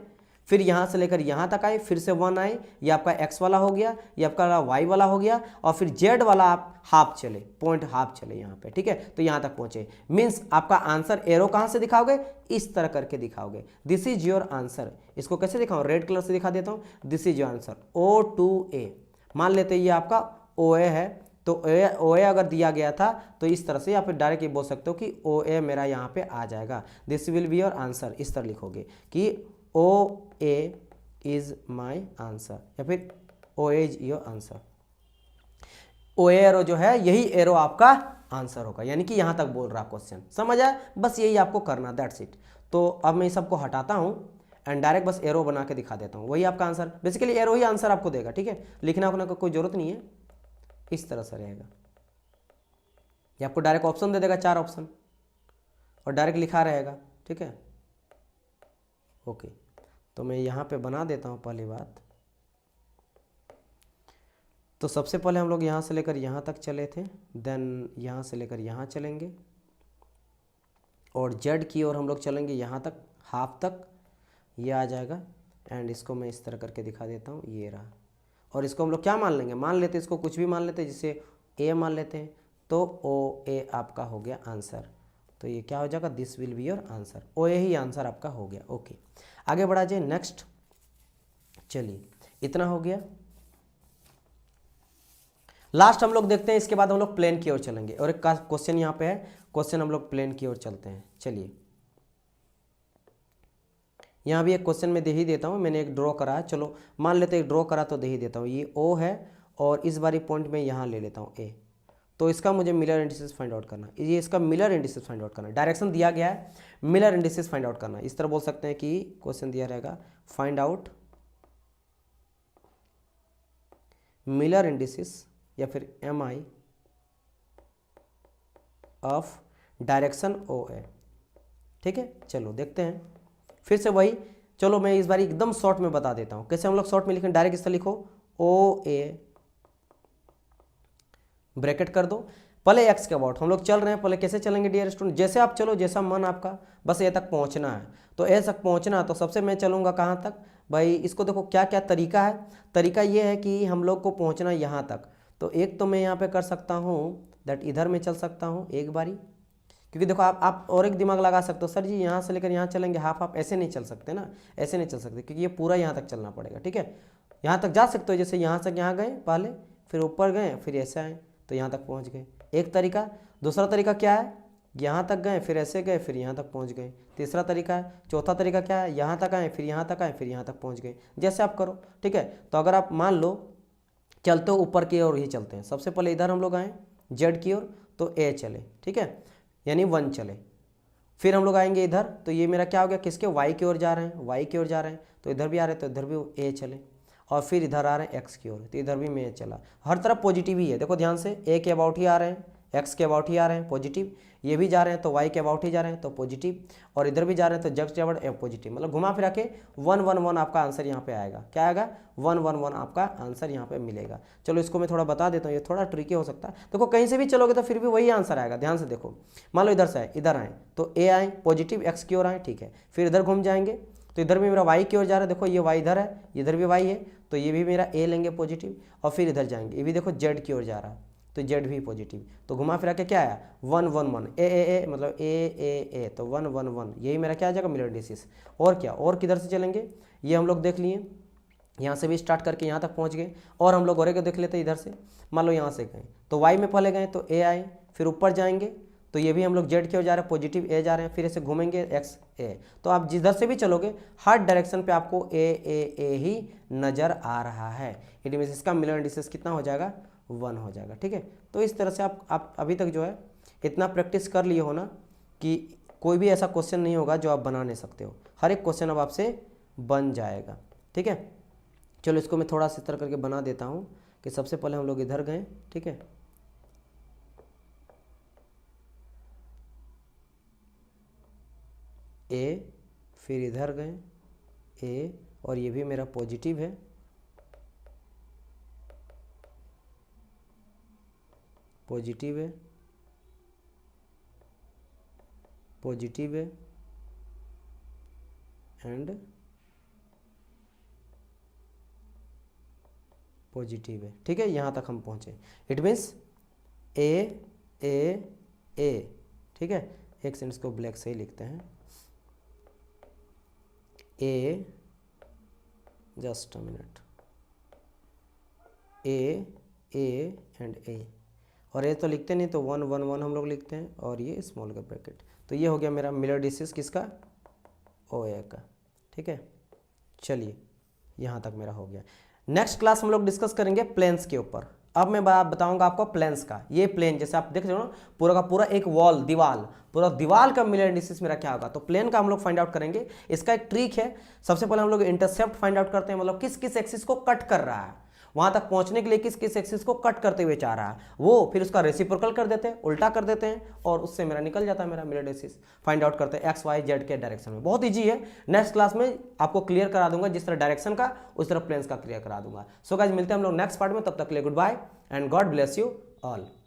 फिर यहाँ से लेकर यहाँ तक आए, फिर से 1 आए, ये आपका x वाला हो गया, ये आपका y वाला हो गया, और फिर z वाला आप हाफ चले, पॉइंट हाफ चले यहाँ पे, ठीक है, तो यहाँ तक पहुँचे। मीन्स आपका आंसर एरो कहाँ से दिखाओगे, इस तरह करके दिखाओगे, दिस इज योर आंसर। इसको कैसे दिखाऊँ, रेड कलर से दिखा देता हूँ, this is your answer O2A। मान लेते हैं ये आपका OA है, तो OA अगर दिया गया था तो इस तरह से, या फिर डायरेक्ट ये बोल सकते हो कि OA मेरा यहाँ पे आ जाएगा, this will be your answer, इस तरह लिखोगे कि OA इज माई आंसर, या फिर OA is your answer. OA arrow जो है यही एरो आपका आंसर होगा, यानी कि यहाँ तक बोल रहा क्वेश्चन, समझ आया, बस यही आपको करना, दैट्स इट। तो अब मैं सबको हटाता हूँ एंड डायरेक्ट बस एरो बना के दिखा देता हूँ, वही आपका आंसर, बेसिकली एरो ही आंसर आपको देगा, ठीक है, लिखना उखना का कोई जरूरत नहीं है, इस तरह से रहेगा। ये आपको डायरेक्ट ऑप्शन दे देगा, 4 ऑप्शन, और डायरेक्ट लिखा रहेगा, ठीक है, ओके। तो मैं यहाँ पे बना देता हूँ पहली बात। तो सबसे पहले हम लोग यहाँ से लेकर यहाँ तक चले थे, देन यहाँ से लेकर यहाँ चलेंगे, और जेड की ओर हम लोग चलेंगे यहाँ तक, हाफ तक, ये आ जाएगा, एंड इसको मैं इस तरह करके दिखा देता हूँ, ये रहा। और इसको हम लोग क्या मान लेंगे, मान लेते हैं इसको कुछ भी मान लेते हैं, जिसे ए मान लेते हैं, तो OA आपका हो गया आंसर। तो ये क्या हो जाएगा, this will be your answer, OA he answer आपका हो गया, ओके। आगे बढ़ा जाए नेक्स्ट, चलिए इतना हो गया। लास्ट हम लोग देखते हैं, इसके बाद हम लोग प्लेन की ओर चलेंगे, और एक क्वेश्चन यहाँ पे है, क्वेश्चन हम लोग प्लेन की ओर चलते हैं। चलिए यहाँ भी एक क्वेश्चन में दे ही देता हूँ, मैंने एक ड्रॉ करा है, चलो मान लेते हैं एक ड्रॉ करा तो दे ही देता हूँ, ये O है और इस बारी पॉइंट में यहाँ ले लेता हूँ A। तो इसका मुझे मिलर इंडिसेस फाइंड आउट करना, ये इसका मिलर इंडिसेस फाइंड आउट करना, डायरेक्शन दिया गया है, मिलर इंडिसेस फाइंड आउट करना, इस तरह बोल सकते हैं कि क्वेश्चन दिया रहेगा, फाइंड आउट मिलर इंडिसेस या फिर MI ऑफ डायरेक्शन OA, ठीक है। चलो देखते हैं, फिर से वही, चलो मैं इस बार एकदम शॉर्ट में बता देता हूँ कैसे हम लोग शॉर्ट में लिखें, डायरेक्ट इस तरह लिखो, OA ब्रैकेट कर दो, पहले x के अबाउट हम लोग चल रहे हैं, पहले कैसे चलेंगे डियर स्टूडेंट, जैसे आप चलो, जैसा मन आपका, बस ए तक पहुंचना है, तो ए तक पहुंचना, तो सबसे मैं चलूंगा कहाँ तक भाई, इसको देखो क्या क्या तरीका है, तरीका ये है कि हम लोग को पहुंचना यहाँ तक, तो एक तो मैं यहाँ पे कर सकता हूँ दैट इधर में चल सकता हूँ एक बारी, क्योंकि देखो आप और एक दिमाग लगा सकते हो, सर जी यहाँ से लेकर यहाँ चलेंगे हाफ हाफ, ऐसे नहीं चल सकते ना, ऐसे नहीं चल सकते, क्योंकि ये पूरा यहाँ तक चलना पड़ेगा, ठीक है। यहाँ तक जा सकते हो, जैसे यहाँ से यहाँ गए पहले, फिर ऊपर गए, फिर ऐसे आए तो यहाँ तक पहुँच गए, एक तरीका। दूसरा तरीका क्या है, यहाँ तक गए फिर ऐसे गए फिर यहाँ तक पहुँच गए, तीसरा तरीका है। चौथा तरीका क्या है, यहाँ तक आए फिर यहाँ तक आए फिर यहाँ तक पहुँच गए, जैसे आप करो, ठीक है। तो अगर आप मान लो चलते हो ऊपर की ओर ही चलते हैं, सबसे पहले इधर हम लोग आए जेड की ओर, तो A चले, ठीक है, यानी 1 चले, फिर हम लोग आएंगे इधर, तो ये मेरा क्या हो गया, किसके Y की ओर जा रहे हैं, Y की ओर जा रहे हैं, तो इधर भी आ रहे हैं, तो इधर भी A चले, और फिर इधर आ रहे हैं X की ओर, तो इधर भी मैं चला, हर तरफ पॉजिटिव ही है, देखो ध्यान से, A के अबाउट ही आ रहे हैं, X के अबाउट ही आ रहे हैं पॉजिटिव, ये भी जा रहे हैं तो Y के अबाउट ही जा रहे हैं तो पॉजिटिव, और इधर भी जा रहे हैं तो जस्ट अबाउट पॉजिटिव, मतलब घुमा फिरा के 1 1 1 आपका आंसर यहाँ पे आएगा, क्या आएगा 1 1 1 आपका आंसर यहाँ पे मिलेगा। चलो इसको मैं थोड़ा बता देता हूँ, ये थोड़ा ट्रिकी हो सकता है, देखो कहीं से भी चलोगे तो फिर भी वही आंसर आएगा, ध्यान से देखो, मान लो इधर से आए, इधर आए तो A आए पॉजिटिव, X की ओर आए, ठीक है, फिर इधर घूम जाएंगे तो इधर भी मेरा Y की ओर जा रहा है, देखो ये Y इधर है, इधर भी Y है, तो ये भी मेरा A लेंगे पॉजिटिव, और फिर इधर जाएंगे, ये भी देखो Z की ओर जा रहा है तो Z भी पॉजिटिव, तो घुमा फिरा के क्या आया 1 1 1 ए मतलब ए, तो 1 1 1, यही मेरा क्या आ जाएगा मिलर इंडिसेस। और क्या, और किधर से चलेंगे, ये हम लोग देख लिए, यहाँ से भी स्टार्ट करके यहाँ तक पहुँच गए, और हम लोग और एक देख लेते हैं इधर से, मान लो यहाँ से गए तो Y में पहले गए तो A आए, फिर ऊपर जाएंगे तो ये भी हम लोग Z की ओर जा रहे हैं, पॉजिटिव A जा रहे हैं, फिर ऐसे घूमेंगे X A, तो आप जिधर से भी चलोगे हर डायरेक्शन पे आपको A ही नज़र आ रहा है, इट मीन्स इसका मिलर इंडिसेस कितना हो जाएगा 1 हो जाएगा, ठीक है। तो इस तरह से आप अभी तक जो है इतना प्रैक्टिस कर लिए हो ना कि कोई भी ऐसा क्वेश्चन नहीं होगा जो आप बना नहीं सकते हो, हर एक क्वेश्चन अब आपसे बन जाएगा, ठीक है। चलो इसको मैं थोड़ा सा इस तरह करके बना देता हूँ कि सबसे पहले हम लोग इधर गए, ठीक है, ए, फिर इधर गए ए, और ये भी मेरा पॉजिटिव है, पॉजिटिव है, पॉजिटिव है एंड पॉजिटिव है, ठीक है, यहाँ तक हम पहुँचे। इट मीन्स ए ए ए, ठीक है, एक सेंटेंस को ब्लैक से ही लिखते हैं, A, just a minute, A and A, और ए तो लिखते नहीं तो 1 1 1 हम लोग लिखते हैं, और ये स्मॉल का ब्रैकेट। तो ये हो गया मेरा मिलर डिसीज किसका, ओ ए का, ठीक है। चलिए यहाँ तक मेरा हो गया। नेक्स्ट क्लास हम लोग डिस्कस करेंगे प्लेन्स के ऊपर। अब मैं बताऊंगा आपको प्लेन्स का। ये प्लेन जैसे आप देख रहे हो ना, पूरा का पूरा एक वॉल, दीवार, पूरा दीवार का मिलर इंडिसेस मेरा क्या होगा, तो प्लेन का हम लोग फाइंड आउट करेंगे। इसका एक ट्रिक है, सबसे पहले हम लोग इंटरसेप्ट फाइंड आउट करते हैं, मतलब किस किस एक्सिस को कट कर रहा है, वहां तक पहुंचने के लिए किस किस एक्सिस को कट करते हुए चाह रहा है, वो फिर उसका रेसिप्रोकल कर देते हैं, उल्टा कर देते हैं, और उससे मेरा निकल जाता है मेरा मिलर डिसीज। फाइंड आउट करते हैं एक्स वाई जेड के डायरेक्शन में। बहुत ईजी है, नेक्स्ट क्लास में आपको क्लियर करा दूंगा, जिस तरह डायरेक्शन का उस तरह प्लेन्स का क्लियर करा दूंगा। सो गाइस मिलते हैं हम लोग नेक्स्ट पार्ट में, तब तक के लिए good bye and God bless you all.